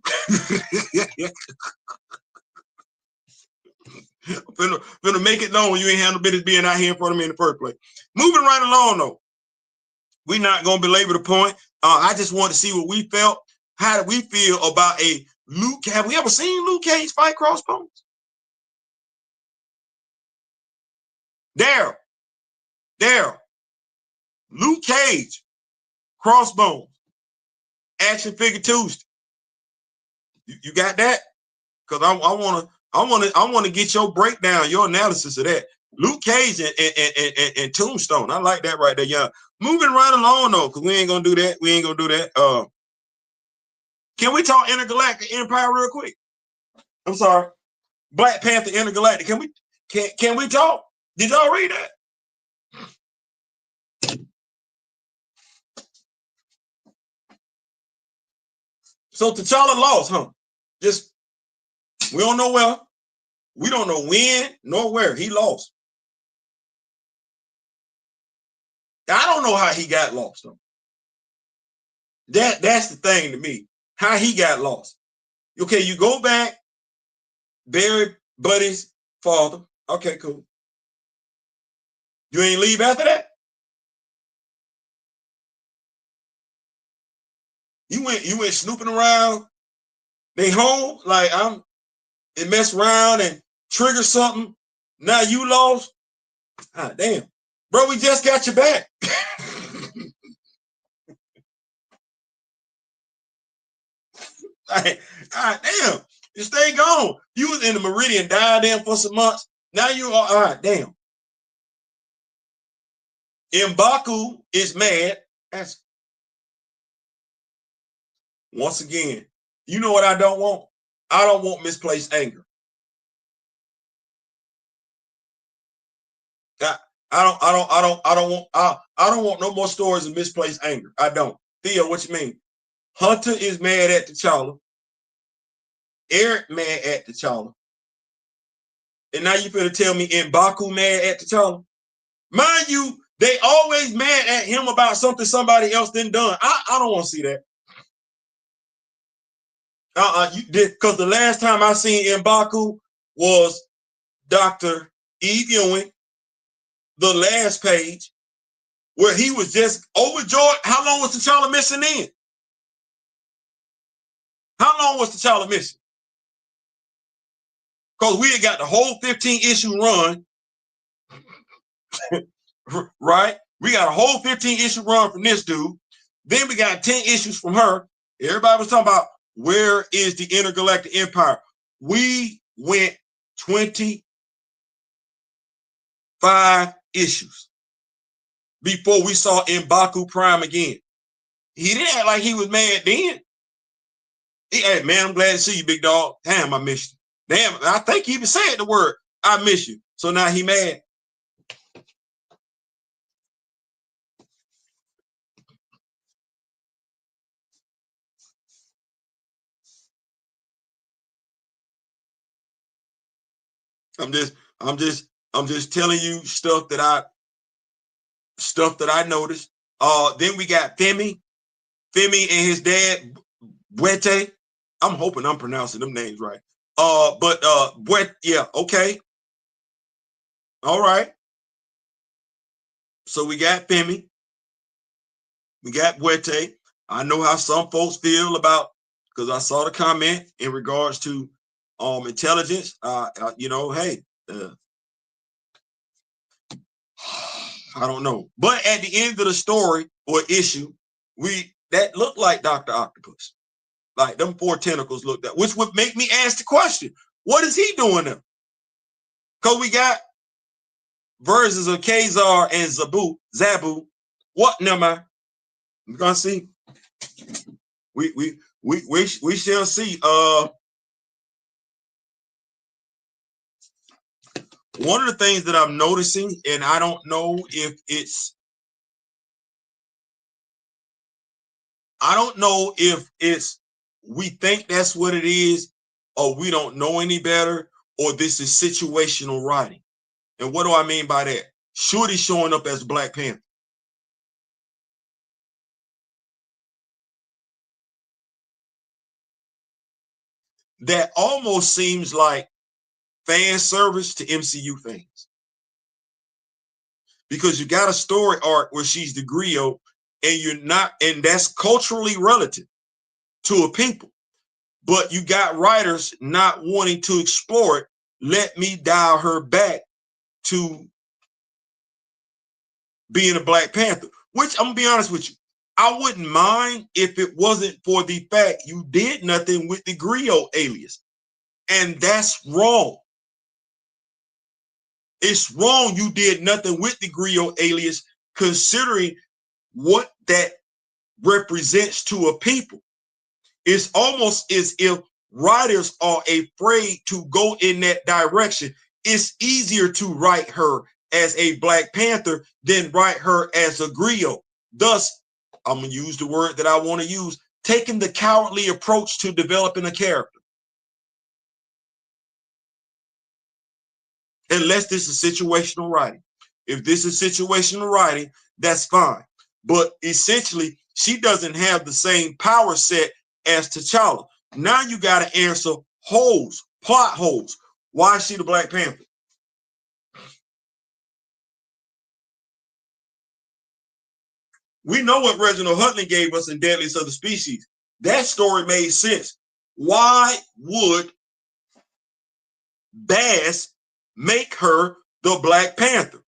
Speaker 1: finna make it known you ain't have no business being out here in front of me in the first place. Moving right along though. We're not gonna belabor the point. I just want to see what we felt. How did we feel about a Luke? Have we ever seen Luke Cage fight Crossbones? Daryl. Luke Cage, Crossbones, Action Figure Tuesday. You got that? Because I want to get your breakdown, your analysis of that. Luke Cage and Tombstone. I like that right there, young. Moving right along though, because we ain't gonna do that. Can we talk Intergalactic Empire real quick? I'm sorry, Black Panther Intergalactic. Can we talk? Did y'all read that? So T'Challa lost, huh? Just we don't know where. We don't know when nor where he lost. I don't know how he got lost though. That's the thing to me. How he got lost. Okay, you go back, bury Buddy's father. Okay, cool. You ain't leave after that? You went snooping around. They home like and mess around and trigger something. Now you lost. Ah, damn, bro, we just got you back. Like, God damn, you stay gone. You was in the Meridian diadem for some months. Now you are all right. Damn. M'Baku is mad. That's once again. You know what I don't want? I don't want misplaced anger. I don't want no more stories of misplaced anger. I don't. Theo, what you mean? Hunter is mad at T'Challa. Eric mad at T'Challa. And now you finna tell me M'Baku mad at T'Challa? Mind you, they always mad at him about something somebody else done done. I don't want to see that. Because the last time I seen M'Baku was Dr. Eve Ewing, the last page, where he was just overjoyed. How long was T'Challa missing in? How long was T'Challa missing? Because we had got the whole 15-issue run, right? We got a whole 15-issue run from this dude. Then we got 10 issues from her. Everybody was talking about where is the Intergalactic Empire. We went 25 issues before we saw M'Baku Prime again. He didn't act like he was mad then. Hey, man, I'm glad to see you, big dog. Damn, I missed you. Damn, I think he even said the word, I miss you. So now he mad. I'm just telling you stuff that I noticed. Then we got Femi and his dad, Buete. I'm hoping I'm pronouncing them names right. But yeah, okay. All right. So we got Femi. We got Buete. I know how some folks feel about, because I saw the comment in regards to intelligence. You know, hey, I don't know. But at the end of the story or issue, that looked like Dr. Octopus. Like them 4 tentacles looked at, which would make me ask the question, what is he doing there? Because we got versions of Kazar and Zabu. What number? We're gonna see. We shall see. One of the things that I'm noticing, and I don't know if it's we think that's what it is, or we don't know any better, or this is situational writing. And what do I mean by that? Shorty showing up as Black Panther. That almost seems like fan service to MCU fans. Because you got a story arc where she's the griot, and that's culturally relative to a people. But you got writers not wanting to explore it. Let me dial her back to being a Black Panther, which I'm gonna be honest with you, I wouldn't mind if it wasn't for the fact you did nothing with the griot alias. And that's wrong. It's wrong you did nothing with the griot alias, considering what that represents to a people. It's almost as if writers are afraid to go in that direction. It's easier to write her as a Black Panther than write her as a griot. Thus, I'm going to use the word that I want to use, taking the cowardly approach to developing a character. Unless this is situational writing. If this is situational writing, that's fine. But essentially, she doesn't have the same power set as T'Challa. Now you got to answer holes, plot holes. Why is she the Black Panther? We know what Reginald Huntley gave us in Deadliest of the Species. That story made sense. Why would Bass make her the Black Panther?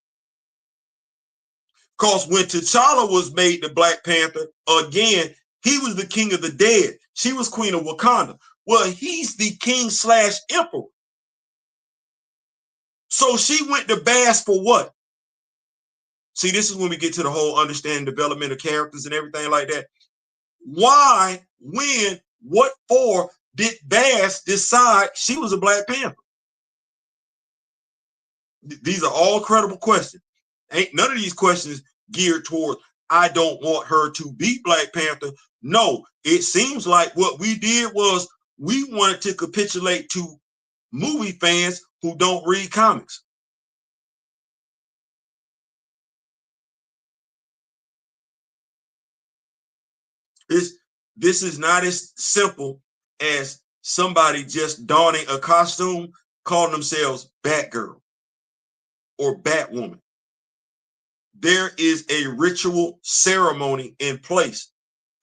Speaker 1: Because when T'Challa was made the Black Panther, again, he was the king of the dead. She was queen of Wakanda. Well, he's the king/emperor. So she went to Bass for what? See, this is when we get to the whole understanding development of characters and everything like that. Why, when, what for did Bass decide she was a Black Panther? These are all credible questions. Ain't none of these questions geared towards, I don't want her to be Black Panther. No, it seems like what we did was we wanted to capitulate to movie fans who don't read comics. This is not as simple as somebody just donning a costume, calling themselves Batgirl or Batwoman. There is a ritual ceremony in place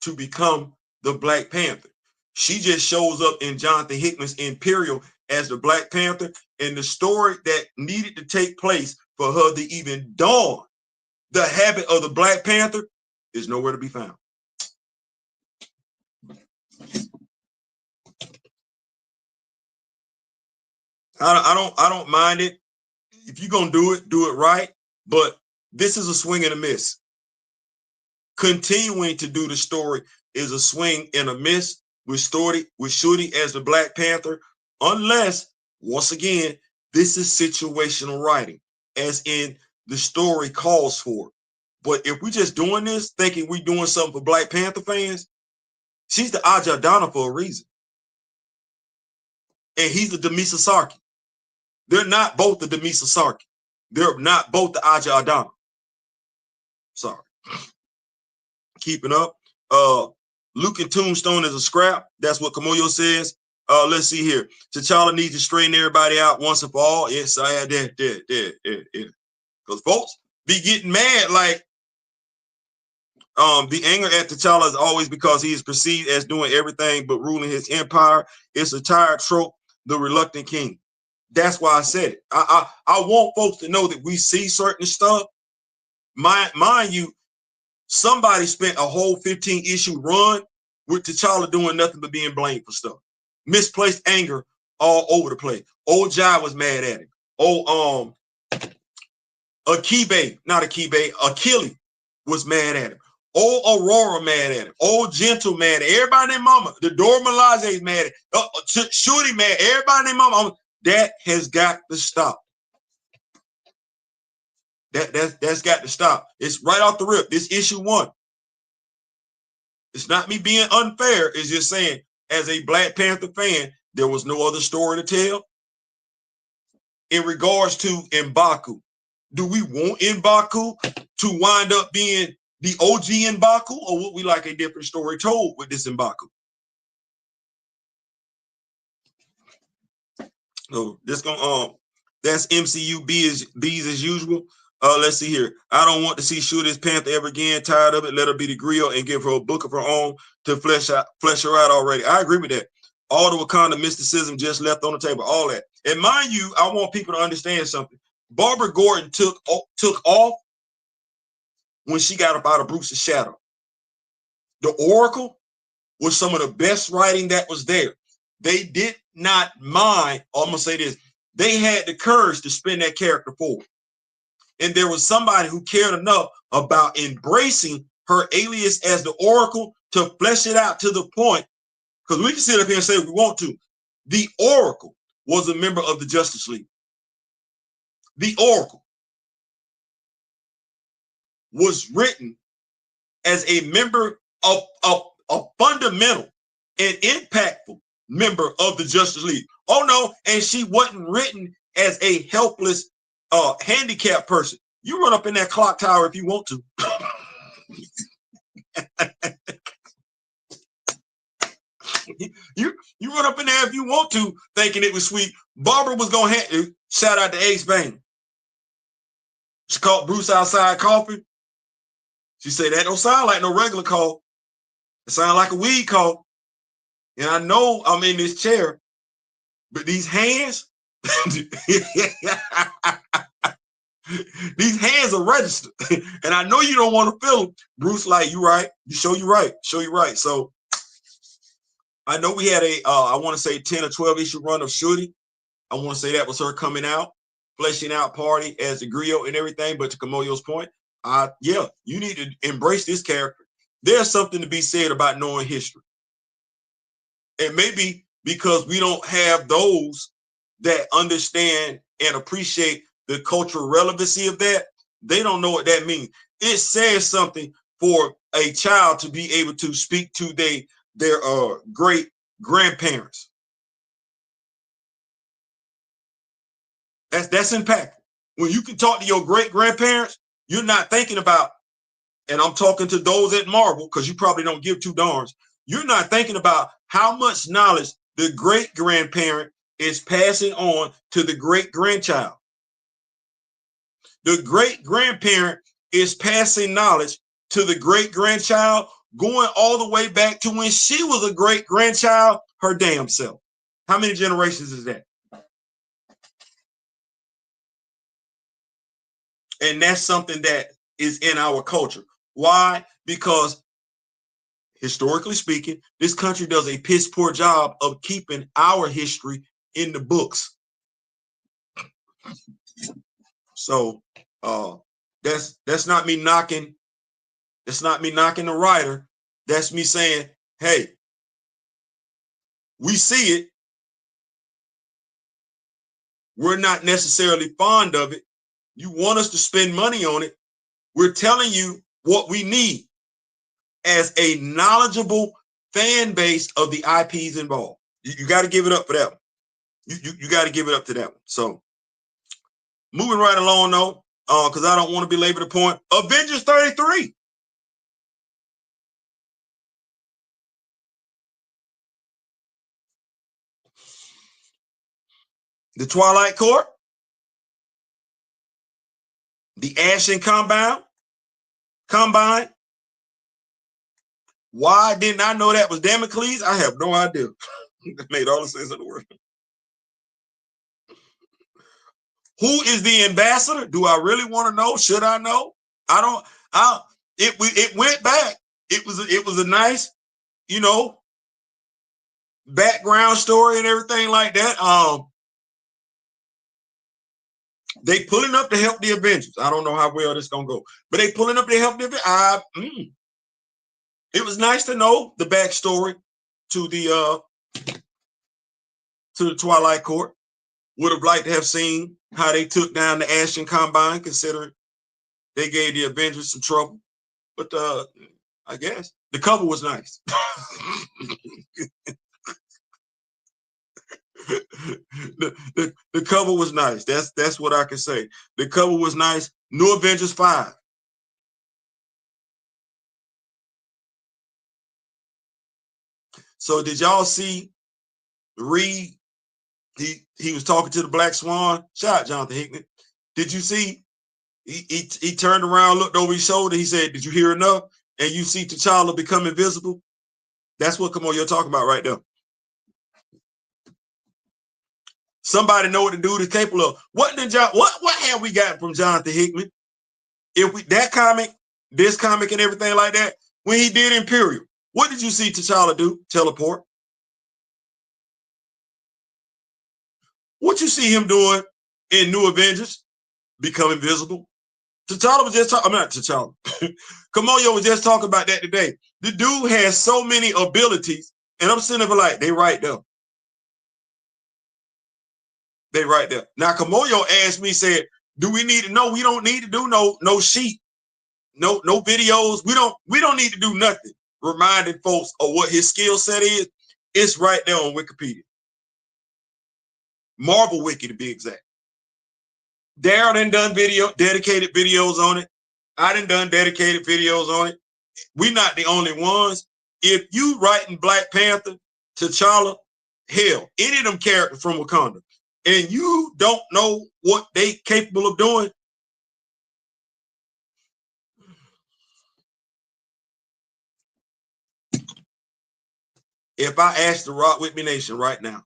Speaker 1: to become the Black Panther. She just shows up in Jonathan Hickman's Imperial as the Black Panther, and the story that needed to take place for her to even don the habit of the Black Panther is nowhere to be found. I don't mind it. If you're gonna do it right. But this is a swing and a miss. Continuing to do the story is a swing and a miss with Shorty as the Black Panther, unless, once again, this is situational writing, as in the story calls for it. But if we're just doing this, thinking we're doing something for Black Panther fans, she's the Aja Donna for a reason. And he's the Demisa Sarki. They're not both the Demisa Sarki. They're not both the Aja Adana. Sorry. Keeping up. Luke and Tombstone is a scrap. That's what Kimoyo says. Let's see here. T'Challa needs to straighten everybody out once and for all. Yes, I had that. Because folks be getting mad like The anger at T'Challa is always because he is perceived as doing everything but ruling his empire. It's a tired trope, the reluctant king. That's why I said it. I want folks to know that we see certain stuff. Mind you, somebody spent a whole 15-issue run with T'Challa doing nothing but being blamed for stuff. Misplaced anger all over the place. Old Jai was mad at him. Achille was mad at him. Old Aurora mad at him. Old Gentle mad at him. Everybody named Mama. The Dora Milaje is mad at him. Shooty mad. Everybody named Mama. That has got to stop. That's got to stop. It's right off the rip. This issue 1. It's not me being unfair. It's just saying, as a Black Panther fan, there was no other story to tell. In regards to M'Baku, do we want M'Baku to wind up being the OG M'Baku, or would we like a different story told with this M'Baku? So this gonna that's MCU B's as usual. Let's see here. I don't want to see Shooter's Panther ever again. Tired of it. Let her be the grill and give her a book of her own to flesh her out already. I agree with that. All the Wakanda mysticism just left on the table. All that. And mind you, I want people to understand something. Barbara Gordon took off when she got up out of Bruce's shadow. The Oracle was some of the best writing that was there. They did not mind, I'm going to say this, they had the courage to spin that character forward. And there was somebody who cared enough about embracing her alias as the Oracle to flesh it out to the point, because we can sit up here and say we want to. The Oracle was a member of the Justice League. The Oracle was written as a member of a fundamental and impactful member of the Justice League. Oh no, and she wasn't written as a helpless handicapped person. You run up in that clock tower if you want to. you run up in there if you want to, thinking it was sweet. Barbara was gonna shout out to Ace Bang. She called Bruce outside coughing. She said that don't sound like no regular cough. It sounds like a weed cough. And I know I'm in this chair, but these hands, these hands are registered. And I know you don't want to feel them. Bruce, like, you right. You show you right. Show you right. So I know we had I want to say 10 or 12 issue run of Shooty. I want to say that was her coming out, fleshing out party as the griot and everything. But to Kimoyo's point, yeah, you need to embrace this character. There's something to be said about knowing history. And maybe because we don't have those that understand and appreciate the cultural relevancy of that, they don't know what that means. It says something for a child to be able to speak to their great grandparents. That's impactful. When you can talk to your great grandparents, you're not thinking about, and I'm talking to those at Marvel, because you probably don't give two darns. You're not thinking about how much knowledge the great grandparent is passing on to the great grandchild. The great grandparent is passing knowledge to the great grandchild, going all the way back to when she was a great grandchild, her damn self. How many generations is that? And that's something that is in our culture. Why? Because historically speaking, this country does a piss poor job of keeping our history in the books. So that's not me knocking. That's not me knocking the writer. That's me saying, hey, we see it. We're not necessarily fond of it. You want us to spend money on it. We're telling you what we need as a knowledgeable fan base of the IPs involved. You got to give it up for that one. You got to give it up to that one. So moving right along though, because I don't want to belabor the point. Avengers 33. The Twilight Court. The Ashen Combine. Why didn't I know that was Damocles? I have no idea. That made all the sense in the world. Who is the ambassador? Do I really want to know? Should I know? I don't. It went back. It was a nice, you know, background story and everything like that. They pulling up to help the Avengers. I don't know how well this gonna go, but they pulling up to help the Avengers. It was nice to know the backstory to the Twilight Court. Would have liked to have seen how they took down the Ashton Combine, considering they gave the Avengers some trouble. But I guess the cover was nice. the cover was nice. That's what I can say. The cover was nice. New Avengers 5. So did y'all see Reed? He was talking to the Black Swan. Shout out Jonathan Hickman. Did you see? He turned around, looked over his shoulder. He said, "Did you hear enough?" And you see T'Challa become invisible. That's what Kimoyo talking about right there. Somebody know what the dude is capable of. What have we got from Jonathan Hickman? If we that comic, this comic, and everything like that, when he did Imperial, what did you see T'Challa do? Teleport. What you see him doing in New Avengers? Become invisible. T'Challa was just talking. I'm not T'Challa. Kimoyo was just talking about that today. The dude has so many abilities, and I'm sitting there like, they right there. They right there. Now Kimoyo asked me, said, "Do we need to know? We don't need to do no sheet, no videos. We don't need to do nothing. Reminding folks of what his skill set is. It's right there on Wikipedia. Marvel Wiki to be exact. Darren done dedicated videos on it. I done dedicated videos on it. We're not the only ones. If you writing Black Panther, T'Challa, hell, any of them characters from Wakanda, and you don't know what they capable of doing, if I ask the Rock With Me Nation right now,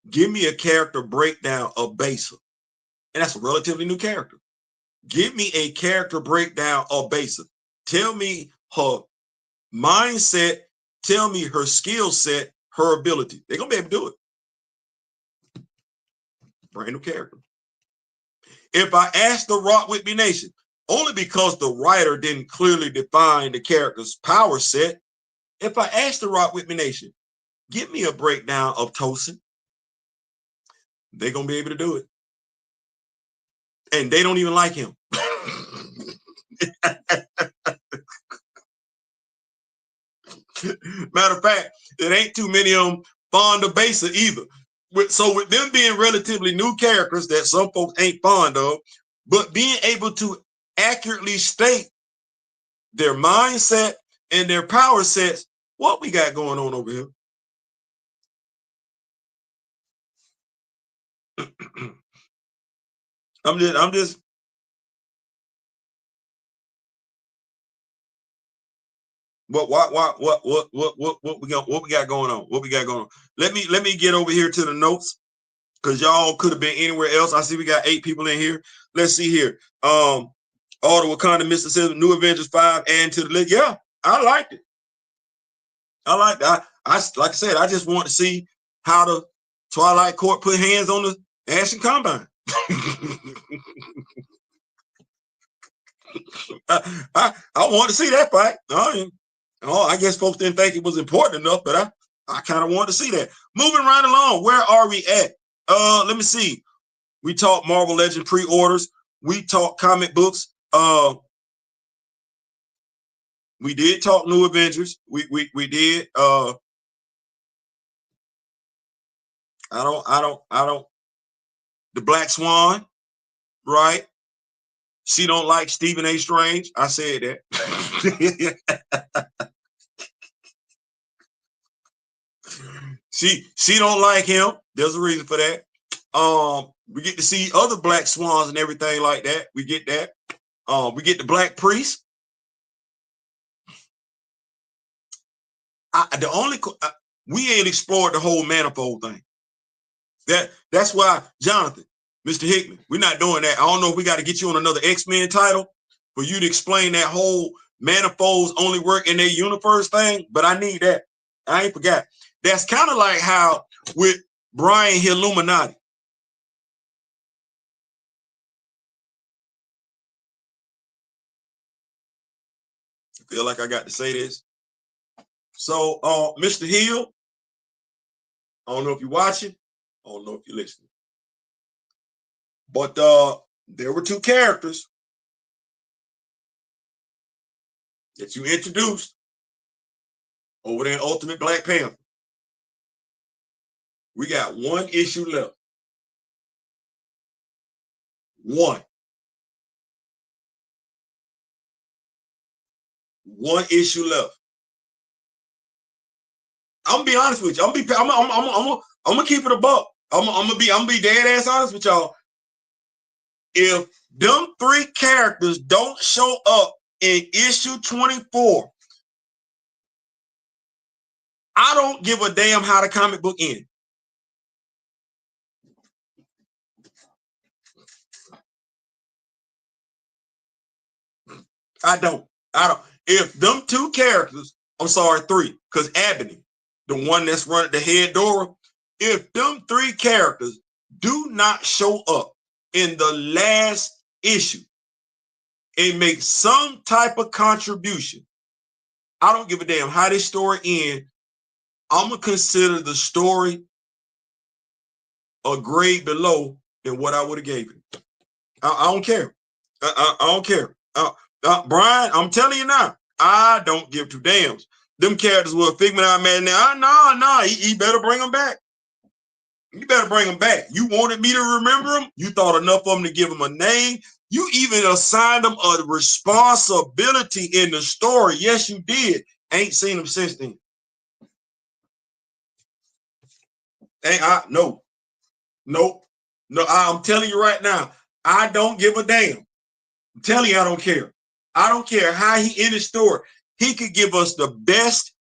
Speaker 1: give me a character breakdown of Besa, and that's a relatively new character. Give me a character breakdown of Besa. Tell me her mindset, tell me her skill set, her ability. They're going to be able to do it. Brand new character. If I ask the Rock With Me Nation, only because the writer didn't clearly define the character's power set, if I ask the Rock With Me Nation, give me a breakdown of Tosin, they're going to be able to do it. And they don't even like him. Matter of fact, there ain't too many of them fond of Besa either. So with them being relatively new characters that some folks ain't fond of, but being able to accurately state their mindset and their power sets, what we got going on over here? I'm just what we got going on? What we got going on? Let me get over here to the notes, because y'all could have been anywhere else. I see we got 8 people in here. Let's see here. All the Wakanda mysticism, New Avengers 5, and to the list. Yeah, I liked it. I liked it. I like I said, I just want to see how the Twilight Court put hands on the Ashton Combine. I want to see that fight. I guess folks didn't think it was important enough, but I kind of want to see that. Moving right along, where are we at? Let me see. We talked Marvel Legend pre-orders. We talked comic books. We did talk New Avengers. We did. I don't. The Black Swan, right? She don't like Stephen A. Strange. I said that. She don't like him. There's a reason for that. We get to see other Black Swans and everything like that. We get that. We get the Black Priest. We ain't explored the whole manifold thing. That's why, Jonathan, Mr. Hickman, we're not doing that. I don't know if we got to get you on another X-Men title for you to explain that whole manifolds only work in their universe thing, but I need that. I ain't forgot. That's kind of like how with Brian Illuminati. I feel like I got to say this. So, Mr. Hill, I don't know if you're watching. I don't know if you're listening. But there were two characters that you introduced over there in Ultimate Black Panther. We got one issue left. One issue left. I'm gonna be honest with you. I'm gonna keep it a buck. I'm gonna be dead ass honest with y'all. If them three characters don't show up in issue 24, I don't give a damn how the comic book ends. I don't. If them two characters, I'm sorry, three, because Ebony, the one that's running the head Dora, if them three characters do not show up in the last issue and make some type of contribution, I don't give a damn how this story ends. I'm going to consider the story a grade below than what I would have gave it. I don't care. I don't care. Brian, I'm telling you now, I don't give two damns. Them characters were a figment of imagination. No, he better bring them back. You better bring them back. You wanted me to remember them. You thought enough of them to give them a name. You even assigned them a responsibility in the story. Yes, you did. Ain't seen them since then. No. I'm telling you right now, I don't give a damn. I'm telling you, I don't care. I don't care how he ended the story. He could give us the best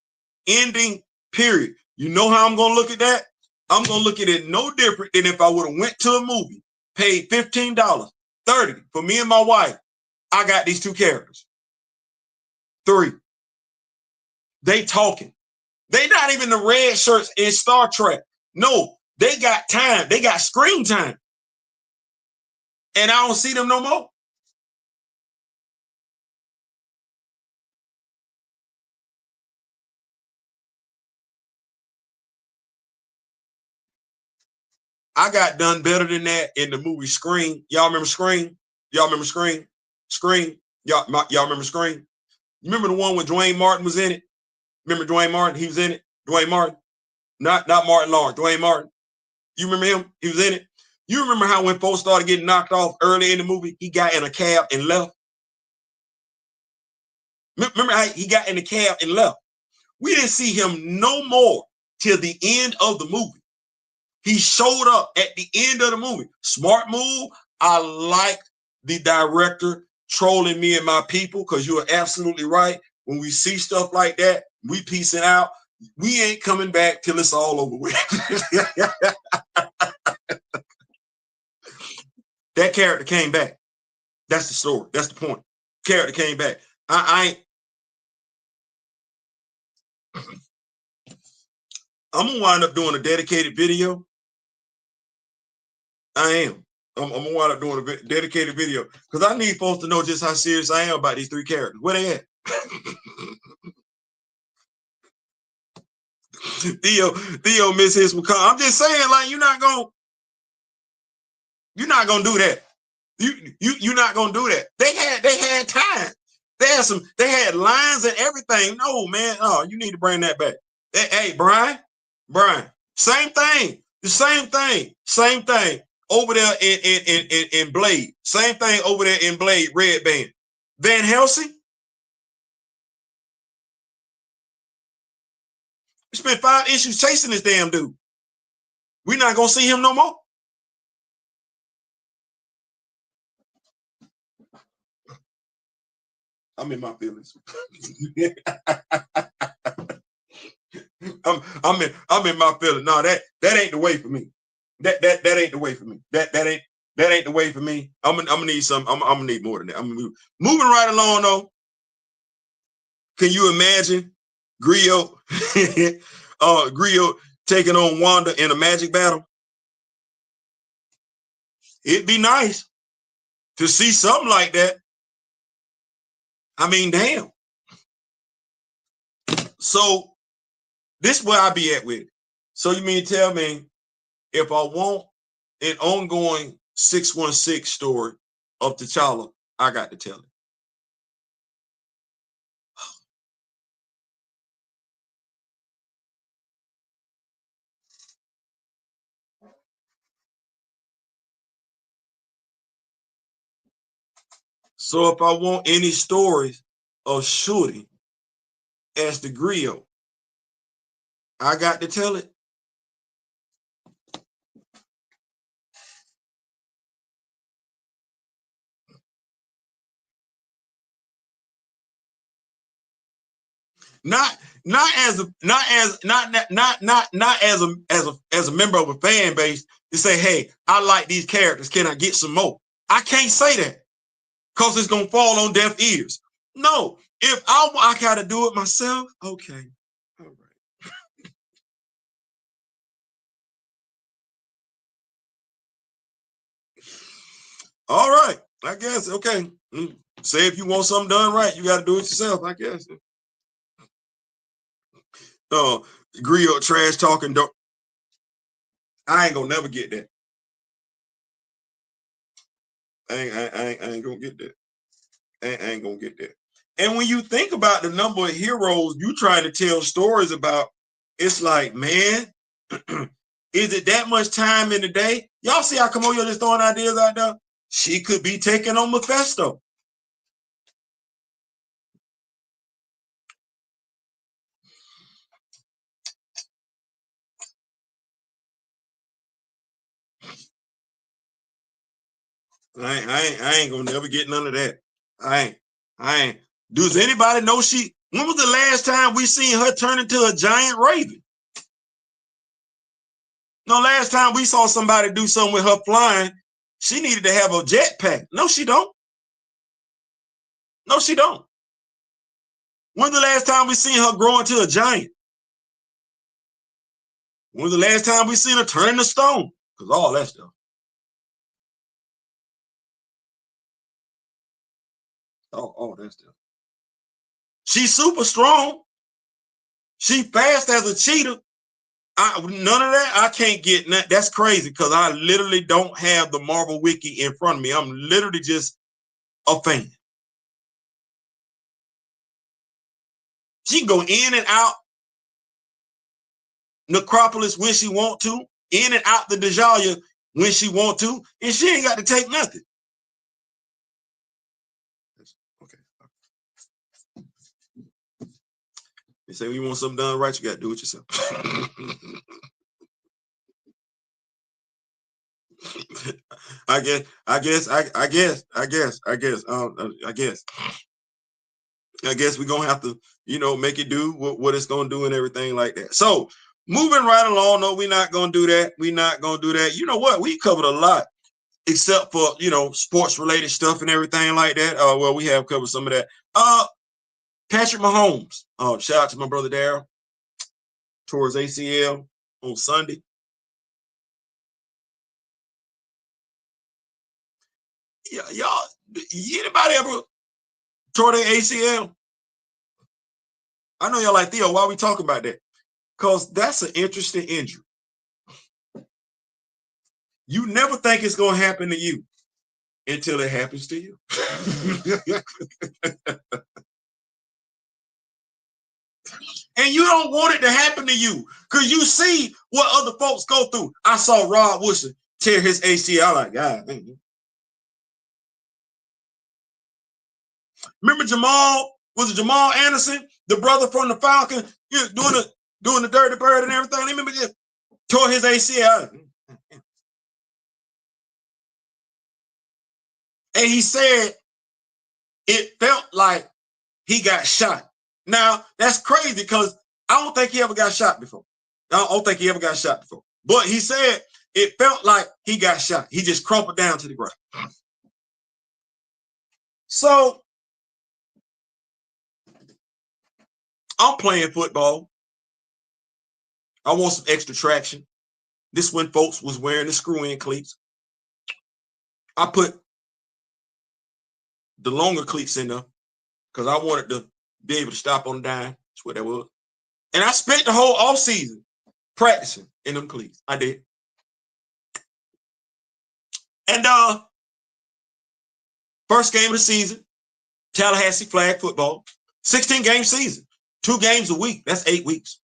Speaker 1: ending, period. You know how I'm going to look at that? I'm going to look at it no different than if I would have went to a movie, paid $15, $30 for me and my wife. I got these two characters. 3. They talking. They not even the red shirts in Star Trek. No, they got time. They got screen time. And I don't see them no more. I got done better than that in the movie Scream. Y'all remember Scream? Y'all remember Scream? Scream? Y'all remember Scream? You remember the one when Dwayne Martin was in it? Remember Dwayne Martin? He was in it. Dwayne Martin, not Martin Lawrence. Dwayne Martin. You remember him? He was in it. You remember how when folks started getting knocked off early in the movie, he got in a cab and left? Remember how he got in the cab and left? We didn't see him no more till the end of the movie. He showed up at the end of the movie. Smart move. I like the director trolling me and my people, because you are absolutely right. When we see stuff like that, we piece it out. We ain't coming back till it's all over with. That character came back. That's the story. That's the point. Character came back. I'm gonna wind up doing a dedicated video. I am. I'm gonna wind up doing a dedicated video because I need folks to know just how serious I am about these 3 characters. Where they at? Theo miss his McCall. I'm just saying, like, you're not gonna do that. You're not gonna do that. They had time. They had lines and everything. No, man. Oh, you need to bring that back. Hey, Brian, same thing. The same thing over there in Blade. Same thing over there in Blade, Red Band. Van Helsing. We spent 5 issues chasing this damn dude. We're not gonna see him no more. I'm in my feelings. I'm in my feeling. No, that ain't the way for me. That ain't the way for me. That ain't the way for me. I'm gonna need some. I'm gonna need more than that. Moving right along though. Can you imagine Griot Griot taking on Wanda in a magic battle? It'd be nice to see something like that. I mean, damn. So this is where I be at with it. So you mean to tell me if I want an ongoing 616 story of T'Challa, I got to tell it. So if I want any stories of Shorty as the griot, I got to tell it. Not as a member of a fan base to say, hey, I like these characters. Can I get some more? I can't say that because it's gonna fall on deaf ears. No, if I gotta do it myself, okay. All right. All right, I guess. Okay. Say if you want something done right, you got to do it yourself, I guess. Griot trash talking. I ain't gonna never get that. I ain't gonna get that. I ain't gonna get that. And when you think about the number of heroes you trying to tell stories about, it's like, man, is it that much time in the day? Y'all see how Kimoyo just throwing ideas out there? She could be taking on Mephisto. I ain't gonna never get none of that. I ain't. Does anybody know when was the last time we seen her turn into a giant raven? No, last time we saw somebody do something with her flying, she needed to have a jetpack. No, she don't. No, she don't. When's the last time we seen her grow into a giant? When's the last time we seen her turn into stone? Because all that stuff. All that stuff. She's super strong. She fast as a cheetah. None of that. I can't get that. That's crazy because I literally don't have the Marvel Wiki in front of me. I'm literally just a fan. She can go in and out Necropolis when she want to, in and out the Djalia when she want to, and she ain't got to take nothing. Okay. They say when you want something done right, you got to do it yourself. I guess we're gonna have to, make it do what it's gonna do and everything like that. So moving right along, no, we're not gonna do that. We're not gonna do that. You know what? We covered a lot, except for sports related stuff and everything like that. Well, we have covered some of that. Patrick Mahomes. Shout out to my brother Daryl. Towards ACL on Sunday. Yeah, y'all, anybody ever tore their ACL? I know y'all like, Theo, why are we talking about that? Because that's an interesting injury. You never think it's going to happen to you until it happens to you. And you don't want it to happen to you because you see what other folks go through. I saw Rob Wilson tear his ACL. I'm like, God. Remember Jamal? Was it Jamal Anderson, the brother from the Falcon, doing the dirty bird and everything? Remember just tore his ACL. And he said it felt like he got shot. Now, that's crazy because I don't think he ever got shot before. I don't think he ever got shot before. But he said it felt like he got shot. He just crumpled down to the ground. So I'm playing football. I want some extra traction. This when folks was wearing the screw-in cleats. I put the longer cleats in there because I wanted to be able to stop on the dime. That's what that was. And I spent the whole off season practicing in them cleats. I did. And first game of the season, Tallahassee flag football, 16-game season, 2 games a week. That's 8 weeks.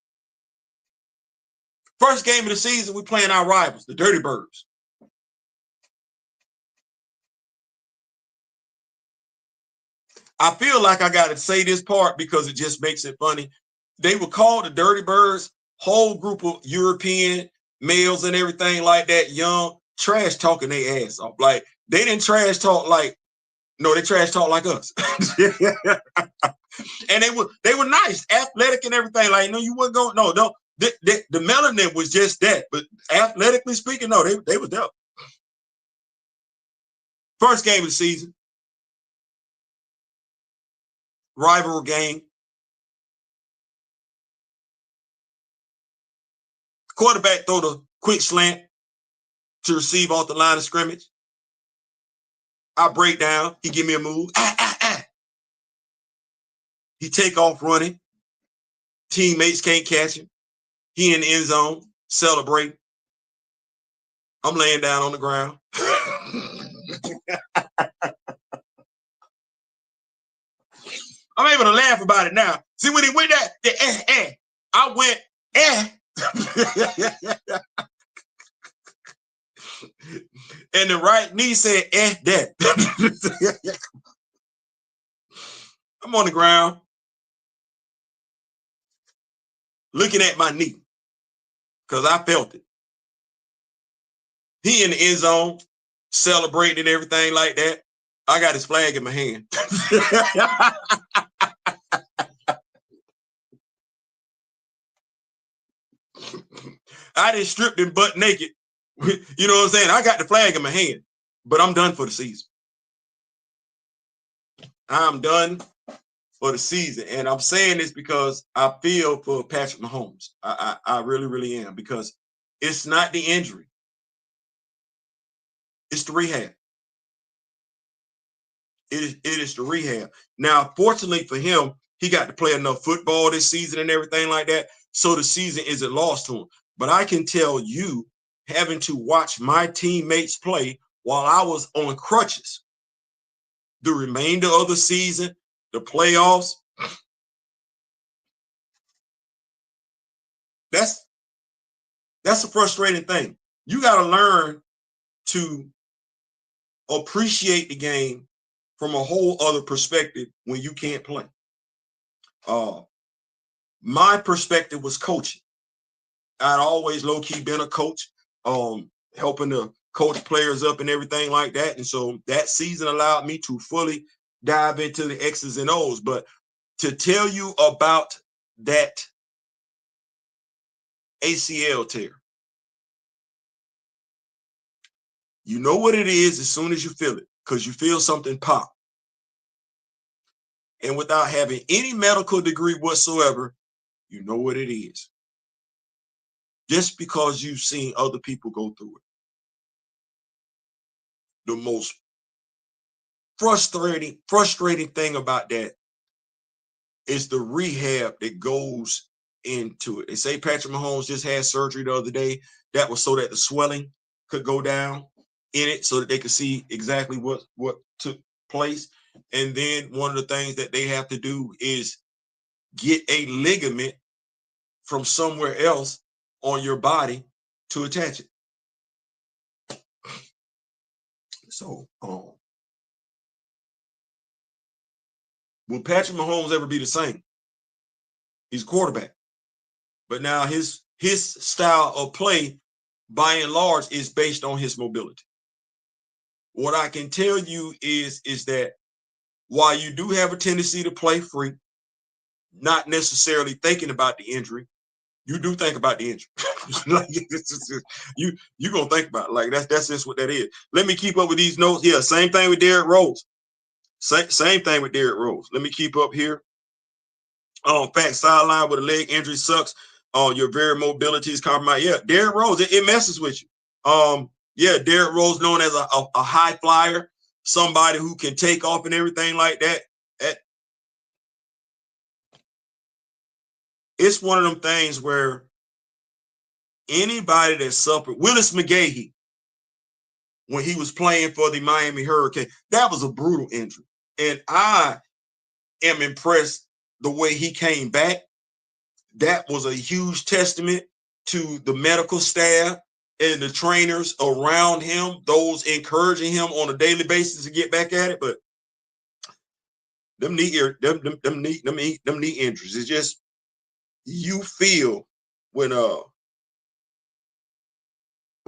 Speaker 1: First game of the season, we playing our rivals, the Dirty Birds. I feel like I got to say this part because it just makes it funny. They were called the Dirty Birds, whole group of European males and everything like that, young, trash talking their ass off. Like, they didn't trash talk like, no, they trash talk like us. And they were nice, athletic and everything. Like, no, you wouldn't go, no. The melanin was just that. But athletically speaking, no, they were dope. First game of the season. Rival game. Quarterback throw the quick slant to receive off the line of scrimmage. I break down. He give me a move. He take off running. Teammates can't catch him. He in the end zone, celebrate. I'm laying down on the ground. I'm able to laugh about it now. See, when he went that, I went, and the right knee said, that. I'm on the ground, looking at my knee, because I felt it. He in the end zone, celebrating and everything like that. I got his flag in my hand. I didn't strip him butt naked. You know what I'm saying? I got the flag in my hand, but I'm done for the season. I'm done for the season. And I'm saying this because I feel for Patrick Mahomes. I really, really am, because it's not the injury. It's the rehab. It is the rehab. Now, fortunately for him, he got to play enough football this season and everything like that, so the season isn't lost to him. But I can tell you, having to watch my teammates play while I was on crutches, the remainder of the season, the playoffs, that's a frustrating thing. You got to learn to appreciate the game from a whole other perspective when you can't play. My perspective was coaching. I'd always low-key been a coach, helping to coach players up and everything like that. And so that season allowed me to fully dive into the X's and O's. But to tell you about that ACL tear, you know what it is as soon as you feel it, because you feel something pop. And without having any medical degree whatsoever, you know what it is. Just because you've seen other people go through it. The most frustrating thing about that is the rehab that goes into it. They say Patrick Mahomes just had surgery the other day. That was so that the swelling could go down in it, so that they could see exactly what took place. And then one of the things that they have to do is get a ligament from somewhere else on your body to attach it. So, will Patrick Mahomes ever be the same? He's a quarterback. But now his style of play, by and large, is based on his mobility. What I can tell you is that while you do have a tendency to play free, not necessarily thinking about the injury. You do think about the injury. Like, you gonna think about it. Like that's just what that is. Let me keep up with these notes. Yeah, same thing with Derrick Rose. Same thing with Derrick Rose. Let me keep up here. Fact sideline with a leg injury sucks. Your very mobility is compromised. Yeah, Derrick Rose, it messes with you. Yeah, Derrick Rose, known as a high flyer, somebody who can take off and everything like that. It's one of them things where anybody that suffered, Willis McGahee, when he was playing for the Miami Hurricane, that was a brutal injury. And I am impressed the way he came back. That was a huge testament to the medical staff and the trainers around him, those encouraging him on a daily basis to get back at it. But them knee injuries, it's just, you feel when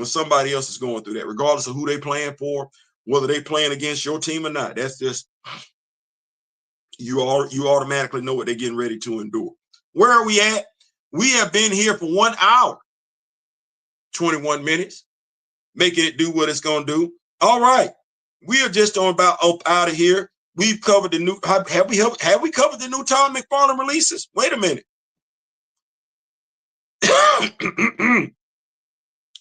Speaker 1: somebody else is going through that, regardless of who they playing for, whether they playing against your team or not. That's just, you automatically know what they're getting ready to endure. Where are we at? We have been here for 1 hour, 21 minutes, making it do what it's going to do. All right. We are just on about up out of here. We've covered the new, have we covered the new Todd McFarlane releases? Wait a minute.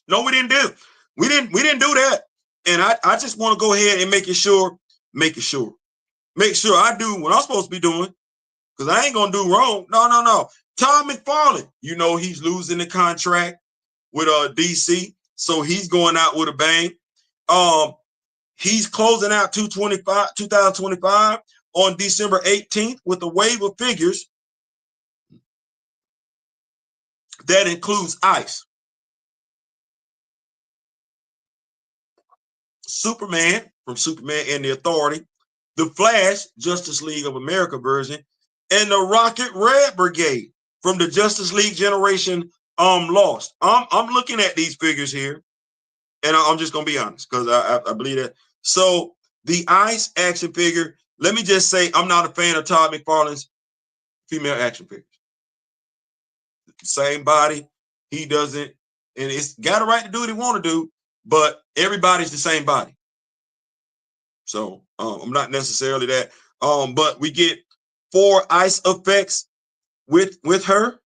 Speaker 1: No, we didn't do. We didn't do that. And I just want to go ahead and make sure I do what I'm supposed to be doing, because I ain't gonna do wrong. No. Todd McFarlane, you know, he's losing the contract with DC, so he's going out with a bang. He's closing out 2025 on December 18th with a wave of figures that includes Ice, Superman from Superman and the Authority, the Flash, Justice League of America version, and the Rocket Red Brigade from the Justice League generation Lost. I'm looking at these figures here, and I'm just gonna be honest, because I believe that. So the Ice action figure, let me just say, I'm not a fan of Todd McFarlane's female action figures. Same body, he doesn't, and it's got a right to do what he want to do, but everybody's the same body. So I'm not necessarily that. But we get 4 ice effects with her.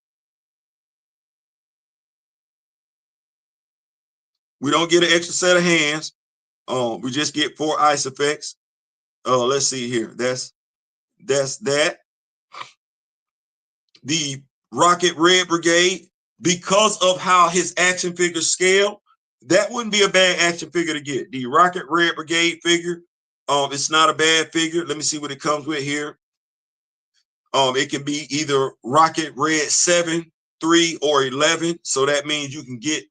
Speaker 1: We don't get an extra set of hands. We just get 4 ice effects. Let's see here. That's that. The Rocket Red Brigade, because of how his action figures scale, that wouldn't be a bad action figure to get. The Rocket Red Brigade figure, it's not a bad figure. Let me see what it comes with here. It can be either Rocket Red 7, 3, or 11. So that means you can get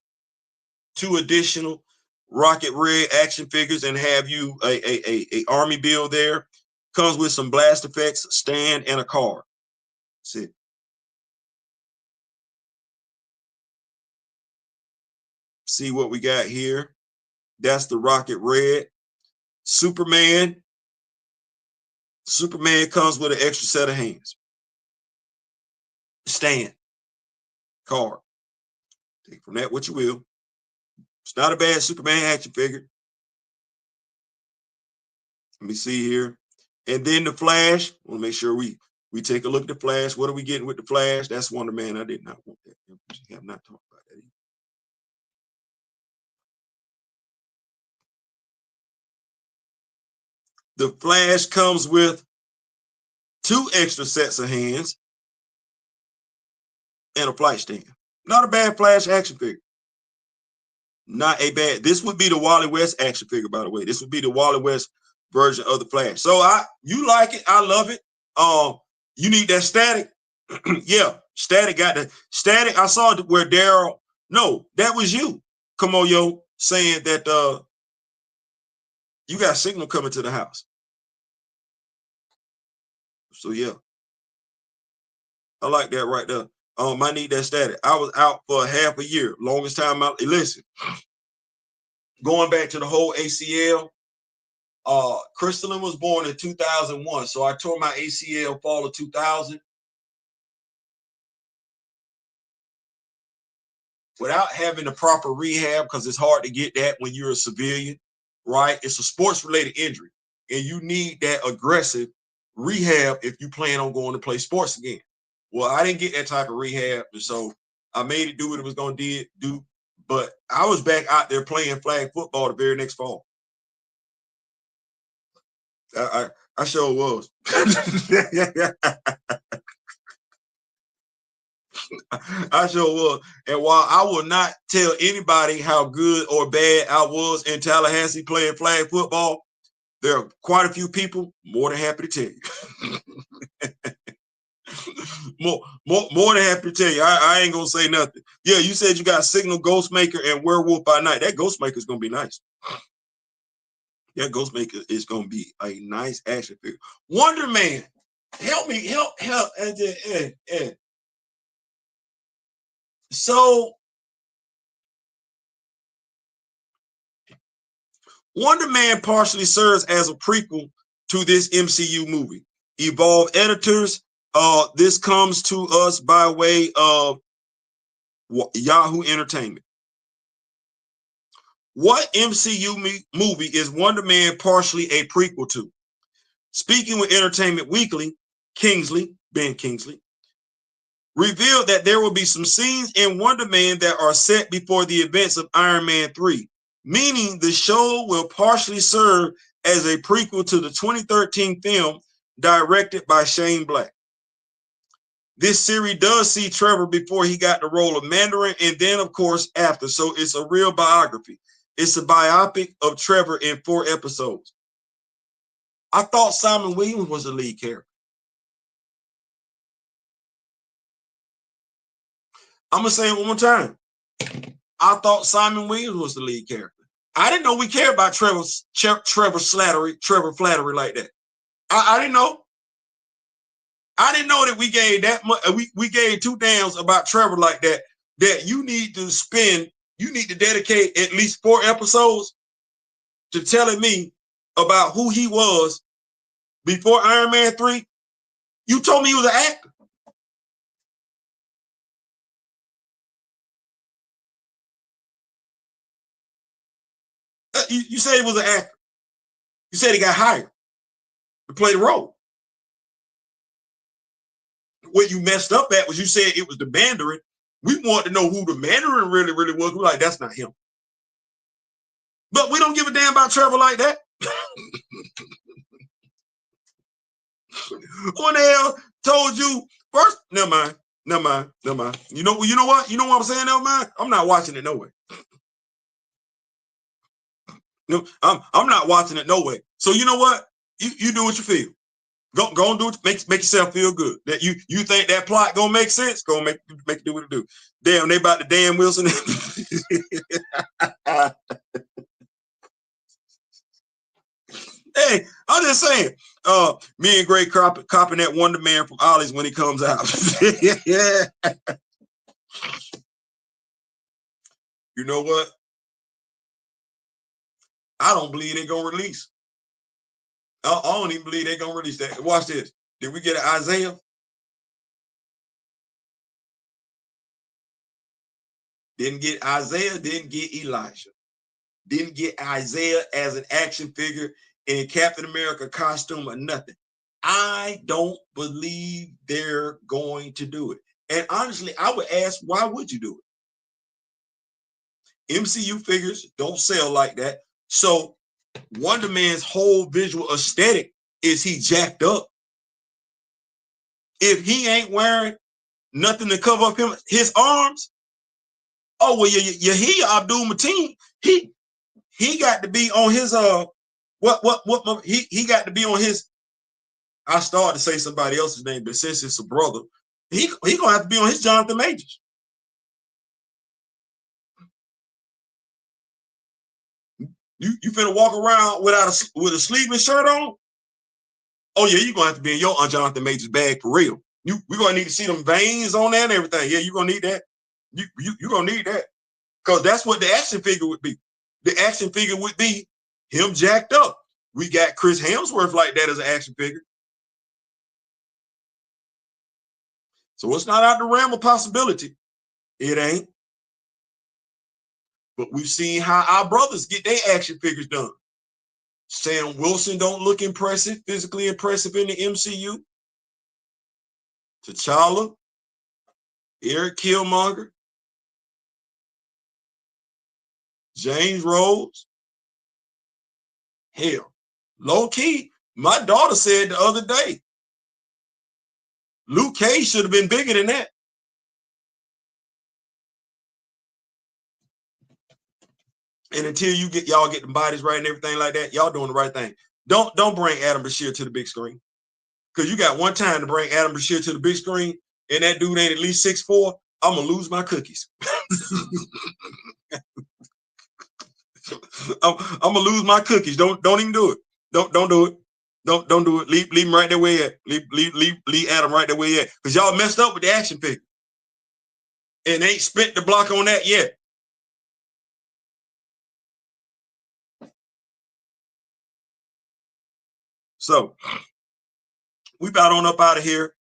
Speaker 1: 2 additional Rocket Red action figures and have you a army build there. Comes with some blast effects, stand, and a card. That's it. See what we got here. That's the Rocket Red. Superman comes with an extra set of hands. Stand. Card. Take from that what you will. It's not a bad Superman action figure. Let me see here. And then the Flash. We'll make sure we take a look at the Flash. What are we getting with the Flash? That's Wonder Man. I did not want that. We have not talked about that either. The Flash comes with 2 extra sets of hands and a flight stand. Not a bad Flash action figure. Not a bad. This would be the Wally West action figure, by the way. This would be the Wally West version of the Flash. So you like it. I love it. You need that static. Yeah, static got the static. I saw it where Daryl. No, that was you, Kimoyo, saying that you got signal coming to the house. So yeah, I like that right there. I need that static. I was out for half a year, longest time out. Listen, going back to the whole ACL. Crystalline was born in 2001, so I tore my ACL fall of 2000. without having the proper rehab, because it's hard to get that when you're a civilian, right? It's a sports-related injury, and you need that aggressive rehab if you plan on going to play sports again. Well, I didn't get that type of rehab, and so I made it do what it was going to do, but I was back out there playing flag football the very next fall. I sure was. I sure was. And while I will not tell anybody how good or bad I was in Tallahassee playing flag football, there are quite a few people more than happy to tell you. more than happy to tell you. I ain't gonna say nothing. Yeah, you said you got Signal, Ghostmaker, and Werewolf by Night. That Ghostmaker is gonna be nice. That Ghostmaker is gonna be a nice action figure. Wonder Man, help me, help. So Wonder Man partially serves as a prequel to this MCU movie. Evolve editors. This comes to us by way of Yahoo Entertainment. What MCU movie is Wonder Man partially a prequel to? Speaking with Entertainment Weekly, Ben Kingsley, revealed that there will be some scenes in Wonder Man that are set before the events of Iron Man 3, meaning the show will partially serve as a prequel to the 2013 film directed by Shane Black. This series does see Trevor before he got the role of Mandarin, and then, of course, after. So it's a real biography. It's a biopic of Trevor in 4 episodes. I thought Simon Williams was the lead character. I'm going to say it one more time. I thought Simon Williams was the lead character. I didn't know we cared about Trevor Flattery like that. I didn't know. I didn't know that we gave that much. We gave 2 damns about Trevor like that. That you need to dedicate at least 4 episodes to telling me about who he was before Iron Man 3. You told me he was an actor. You said he was an actor. You said he got hired to play the role. What you messed up at was you said it was the Mandarin. We want to know who the Mandarin really was. We're like, that's not him. But we don't give a damn about Trevor like that. Who the hell told you first? Never mind. You know what? You know what I'm saying? Never mind. I'm not watching it no way. No, I'm not watching it no way. So you know what? You do what you feel. Go and do it. Make yourself feel good. That you think that plot gonna make sense? Go make it do what it do. Damn, they about to Dan Wilson. Hey, I'm just saying. Me and Gray copping that Wonder Man from Ollie's when he comes out. Yeah. You know what? I don't believe they're gonna release. I don't even believe they're gonna release that. Watch this. Did we get an Isaiah? Didn't get Isaiah, didn't get Elijah. Didn't get Isaiah as an action figure in Captain America costume or nothing. I don't believe they're going to do it. And honestly, I would ask, why would you do it? MCU figures don't sell like that. So Wonder Man's whole visual aesthetic is he jacked up. If he ain't wearing nothing to cover up his arms, oh well, he Abdul Mateen, he got to be on his he got to be on his. I started to say somebody else's name, but since it's a brother, he gonna have to be on his Jonathan Majors. You finna walk around with a sleeveless shirt on? Oh yeah, you're gonna have to be in your Jonathan Majors bag for real. We're gonna need to see them veins on there and everything. Yeah, you're gonna need that. You're gonna need that. Because that's what the action figure would be. The action figure would be him jacked up. We got Chris Hemsworth like that as an action figure. So it's not out the realm of possibility. It ain't. But we've seen how our brothers get their action figures done. Sam Wilson don't look impressive, physically impressive in the MCU. T'Challa, Eric Killmonger, James Rhodes. Hell, low key, my daughter said the other day, Luke Cage should have been bigger than that. And until y'all get the bodies right and everything like that, y'all doing the right thing. Don't bring Adam Bashir to the big screen. Because you got one time to bring Adam Bashir to the big screen, and that dude ain't at least 6'4", I'm gonna lose my cookies. I'm gonna lose my cookies. Don't even do it. Don't do it. Don't do it. Leave him right there where he at. Leave Adam right there where he at. Because y'all messed up with the action figure. And ain't spent the block on that yet. So we about on up out of here.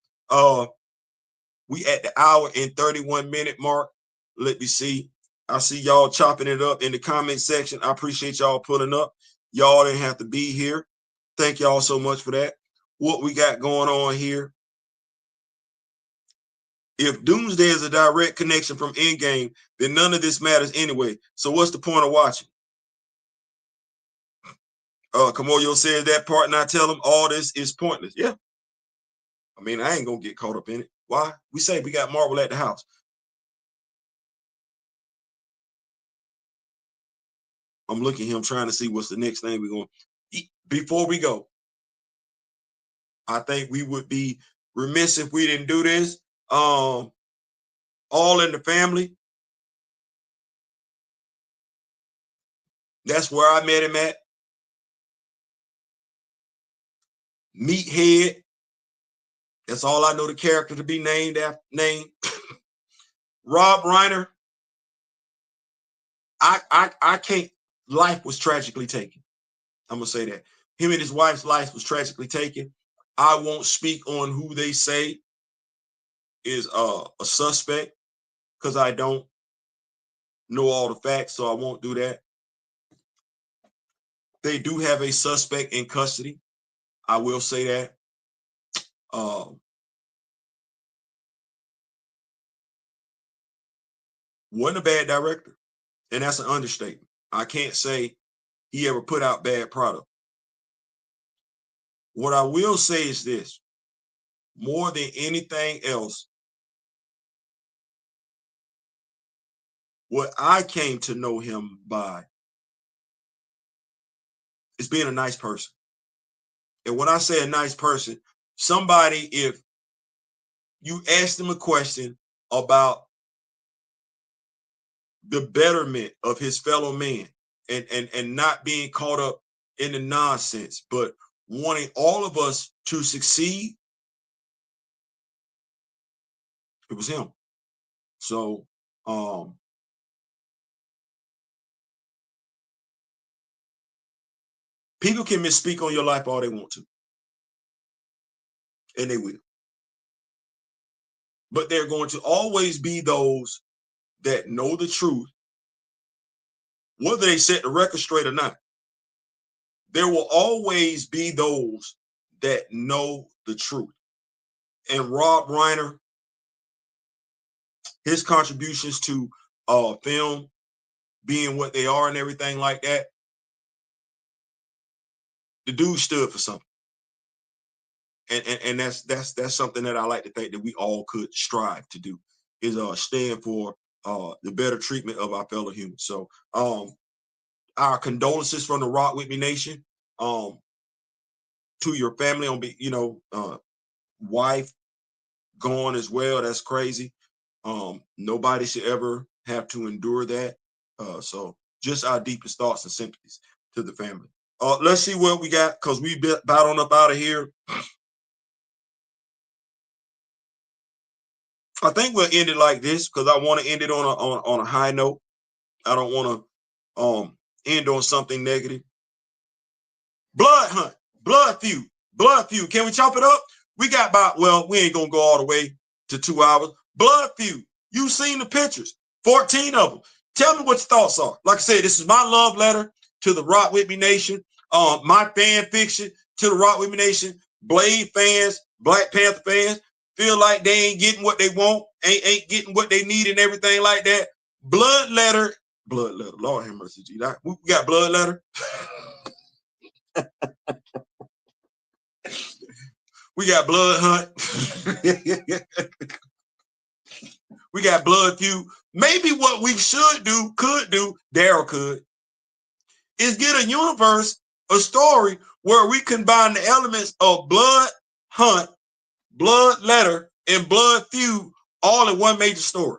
Speaker 1: We at the hour and 31-minute mark. Let me see. I see y'all chopping it up in the comment section. I appreciate y'all pulling up. Y'all didn't have to be here. Thank y'all so much for that. What we got going on here. If Doomsday is a direct connection from Endgame, then none of this matters anyway. So what's the point of watching? Kimoyo says that part, and I tell him all this is pointless. Yeah. I mean, I ain't gonna get caught up in it. Why? We say we got Marvel at the house. I'm looking at him trying to see what's the next thing we're going to. Before we go, I think we would be remiss if we didn't do this. All in the Family. That's where I met him at. Meathead. That's all I know the character to be named after. Rob Reiner. I can't. Life was tragically taken. I'm gonna say that. Him and his wife's life was tragically taken. I won't speak on who they say is a suspect because I don't know all the facts, so I won't do that. They do have a suspect in custody. I will say that. Wasn't a bad director, and that's an understatement. I can't say he ever put out bad product. What I will say is this: more than anything else, what I came to know him by is being a nice person. And when I say a nice person, somebody, if you ask them a question about the betterment of his fellow man and not being caught up in the nonsense, but wanting all of us to succeed, it was him. So people can misspeak on your life all they want to, and they will. But there are going to always be those that know the truth, whether they set the record straight or not. There will always be those that know the truth. And Rob Reiner, his contributions to film being what they are and everything like that, the dude stood for something. And that's something that I like to think that we all could strive to do, is stand for the better treatment of our fellow humans. So our condolences from the Rock With Me Nation to your family on wife gone as well. That's crazy. Nobody should ever have to endure that. So just our deepest thoughts and sympathies to the family. Let's see what we got, because we about on up out of here. I think we'll end it like this because I want to end it on a high note. I don't want to end on something negative. Blood hunt, blood feud. Can we chop it up? We got about, well, we ain't gonna go all the way to 2 hours. Blood feud. You've seen the pictures, 14 of them. Tell me what your thoughts are. Like I said, this is my love letter to the Rock With Me Nation. My fan fiction to the Rock With Me Nation. Blade fans, Black Panther fans, feel like they ain't getting what they want, ain't getting what they need and everything like that. Blood letter. Lord have mercy, G. We got blood letter. We got blood hunt. We got blood feud. Maybe what we could do, Daryl could, is get a universe, a story where we combine the elements of blood hunt, blood letter, and blood feud all in one major story.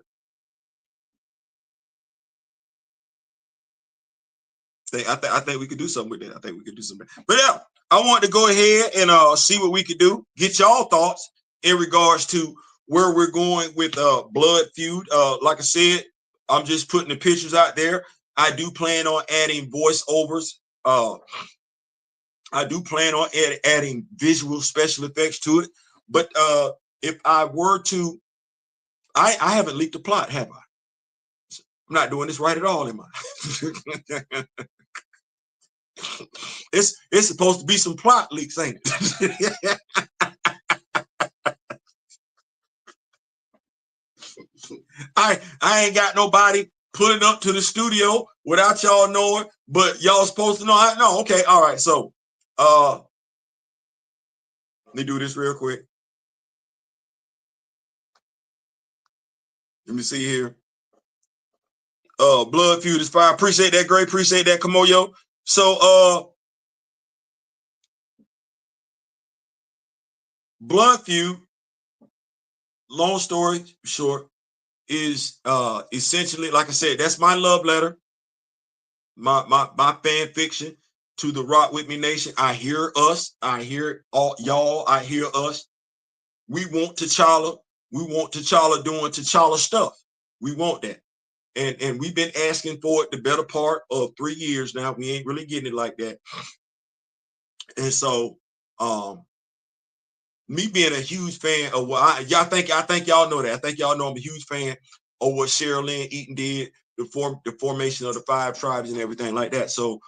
Speaker 1: I think we could do something with that. I think we could do something. But yeah, I want to go ahead and see what we could do. Get y'all thoughts in regards to where we're going with blood feud. Like I said, I'm just putting the pictures out there. I do plan on adding voiceovers. I do plan on adding visual special effects to it. But if I were to, I haven't leaked the plot, have I? I'm not doing this right at all, am I? It's supposed to be some plot leaks, ain't it? I ain't got nobody pulling up to the studio without y'all knowing, but y'all supposed to know. I know. Okay, all right. So let me do this real quick. Let me see here. Blood feud is fire. Appreciate that, Gray. Appreciate that, Kimoyo. So blood feud, long story short, is essentially, like I said, that's my love letter, my fan fiction to the Rock With Me Nation. I hear us, I hear all y'all, I hear us. We want T'Challa. We want T'Challa doing T'Challa stuff. We want that. And we've been asking for it the better part of 3 years now. We ain't really getting it like that. And so me being a huge fan of what I think y'all know that. I think y'all know I'm a huge fan of what Cheryl Lynn Eaton did, the formation of the 5 tribes and everything like that. So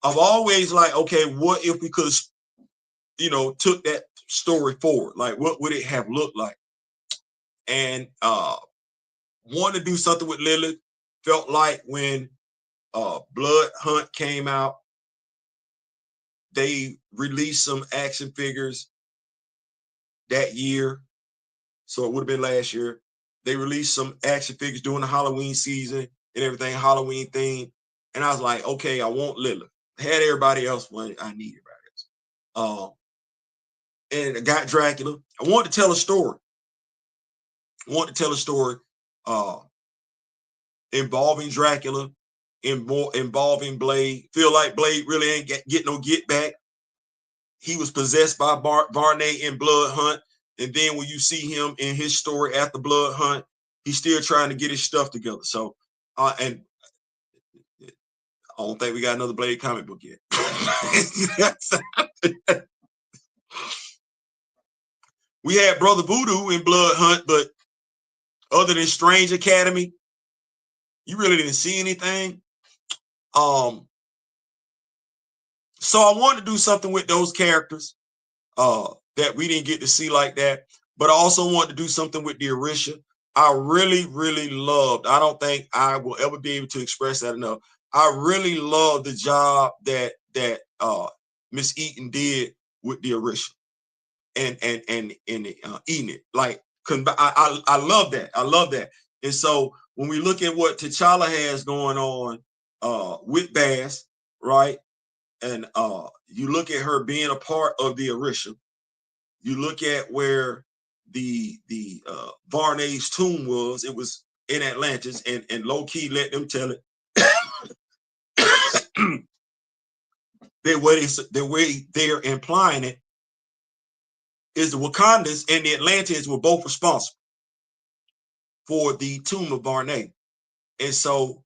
Speaker 1: I've always like, okay, what if we could, took that story forward? Like, what would it have looked like? And wanted to do something with Lilith. Felt like when Blood Hunt came out, they released some action figures that year. So it would have been last year. They released some action figures during the Halloween season and everything, Halloween theme. And I was like, okay, I want Lilith. Had everybody else when I needed everybody else. And I got Dracula. I wanted to tell a story. Involving Dracula, involving Blade. Feel like Blade really ain't get no get back. He was possessed by Varney in Blood Hunt. And then when you see him in his story after Blood Hunt, he's still trying to get his stuff together. So, and I don't think we got another Blade comic book yet. We had Brother Voodoo in Blood Hunt, but other than Strange Academy, you really didn't see anything. So I wanted to do something with those characters that we didn't get to see like that, but I also wanted to do something with the Orisha. I really, really loved, I don't think I will ever be able to express that enough. I really love the job that Miss Eaton did with the Orisha and eating it. Like, I love that. I love that. And so when we look at what T'Challa has going on with Bass, right? And you look at her being a part of the Orisha, you look at where the Varney's tomb was, it was in Atlantis, and low-key let them tell it. The way they're implying it is the Wakandans and the Atlanteans were both responsible for the tomb of Varney. And so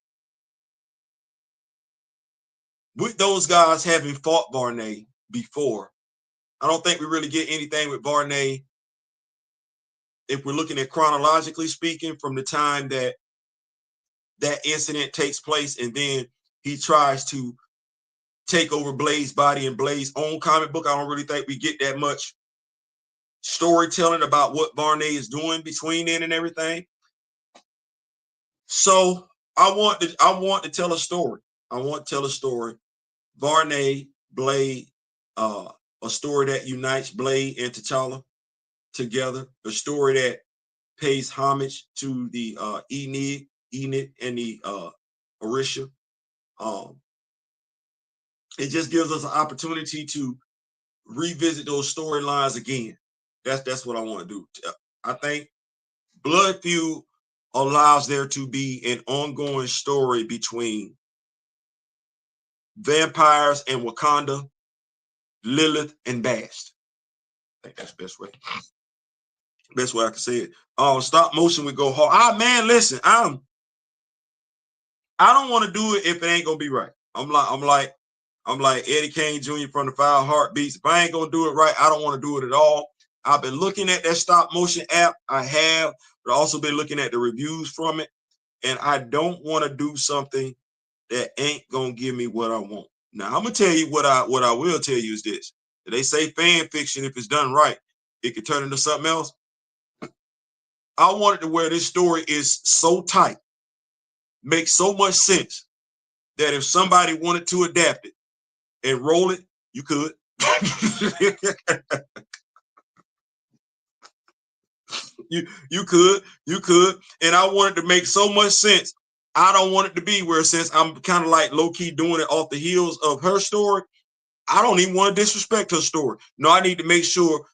Speaker 1: with those guys having fought Varney before, I don't think we really get anything with Varney if we're looking at chronologically speaking from the time that that incident takes place, and then he tries to take over Blade's body in Blade's own comic book. I don't really think we get that much storytelling about what Varney is doing between then and everything. So I want to tell a story. I want to tell a story. Varney, Blade, a story that unites Blade and T'Challa together. A story that pays homage to the Enid, and the Orisha. It just gives us an opportunity to revisit those storylines again. That's what I want to do. I think Blood Feud allows there to be an ongoing story between vampires and Wakanda, Lilith and Bast. I think that's the best way. Best way I can say it. Stop motion would go hard. Man, listen, I don't want to do it if it ain't gonna be right. I'm like Eddie Kane Jr. from the Five Heartbeats. If I ain't gonna do it right, I don't want to do it at all. I've been looking at that stop motion app. I have, but I also been looking at the reviews from it, and I don't want to do something that ain't gonna give me what I want. Now I'm gonna tell you what I will tell you is this: they say fan fiction, if it's done right, it could turn into something else. I want it to where this story is so tight, makes so much sense, that if somebody wanted to adapt it and roll it, you could. you could. And I want it to make so much sense. I don't want it to be where, since I'm kind of like low-key doing it off the heels of her story, I don't even want to disrespect her story. No, I need to make sure,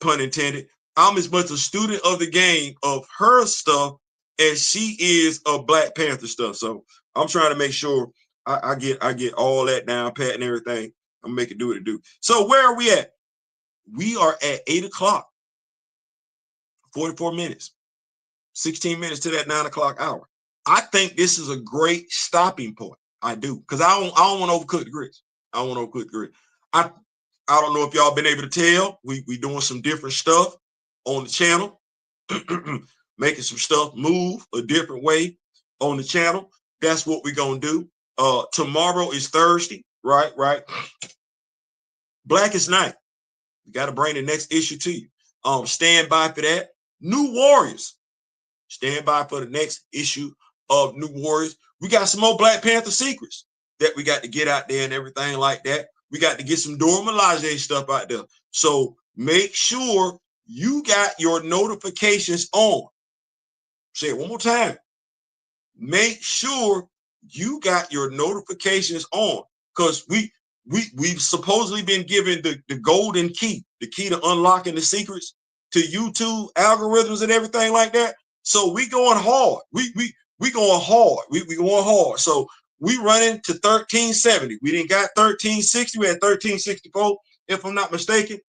Speaker 1: pun intended, I'm as much a student of the game of her stuff as she is of Black Panther stuff. So I'm trying to make sure I get all that down pat and everything. I'm make it do what it do. So where are we at? We are at 8 o'clock, 44 minutes, 16 minutes to that 9 o'clock hour. I think this is a great stopping point. I do, because I don't want to overcook the grits. I don't want to overcook the grits. I don't know if y'all been able to tell. We doing some different stuff on the channel, making some stuff move a different way on the channel. That's what we're gonna do. Tomorrow is Thursday, right? Blackest night. We got to bring the next issue to you. Stand by for that. New Warriors. Stand by for the next issue of New Warriors. We got some more Black Panther secrets that we got to get out there and everything like that. We got to get some Dora Milaje stuff out there. So make sure you got your notifications on. Say it one more time. Make sure you got your notifications on, because we've supposedly been given the golden key, the key to unlocking the secrets to YouTube algorithms and everything like that. So we going hard. We going hard. We going hard. So we running to 1370. We didn't got 1360. We had 1364, if I'm not mistaken.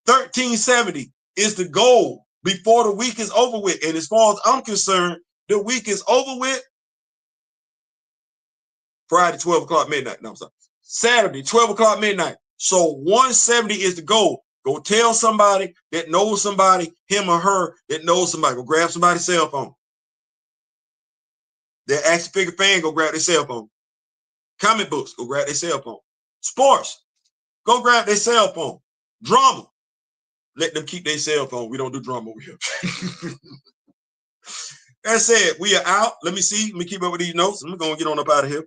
Speaker 1: 1370 is the goal before the week is over with. And as far as I'm concerned, the week is over with Friday, 12 o'clock midnight. No, I'm sorry. Saturday, 12 o'clock midnight. So 170 is the goal. Go tell somebody that knows somebody, him or her, that knows somebody. Go grab somebody's cell phone. That action figure fan, go grab their cell phone. Comic books, go grab their cell phone. Sports, go grab their cell phone. Drama, let them keep their cell phone. We don't do drama over here. That said, we are out. Let me see. Let me keep up with these notes. I'm going to get on up out of here.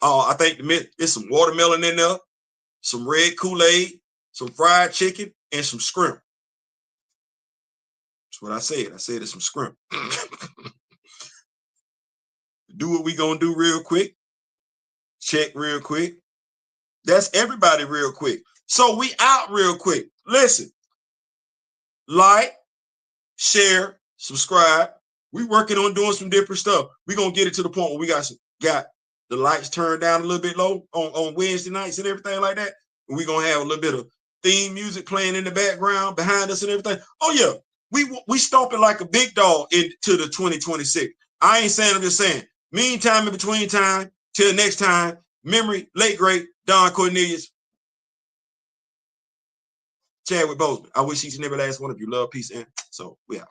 Speaker 1: I think there's some watermelon in there, some red Kool-Aid, some fried chicken, and some scrimp. That's what I said. I said it's some scrimp. Do what we going to do real quick. Check real quick. That's everybody real quick. So we out real quick. Listen. Like, share, subscribe. We working on doing some different stuff. We're going to get it to the point where we got the lights turned down a little bit low on Wednesday nights and everything like that. And we're going to have a little bit of theme music playing in the background behind us and everything. Oh, yeah. We stomping like a big dog into the 2026. I ain't saying, I'm just saying. Meantime, in between time, till next time, memory, late great Don Cornelius, Chadwick Boseman. I wish each and every last one of you love, peace, and so we out.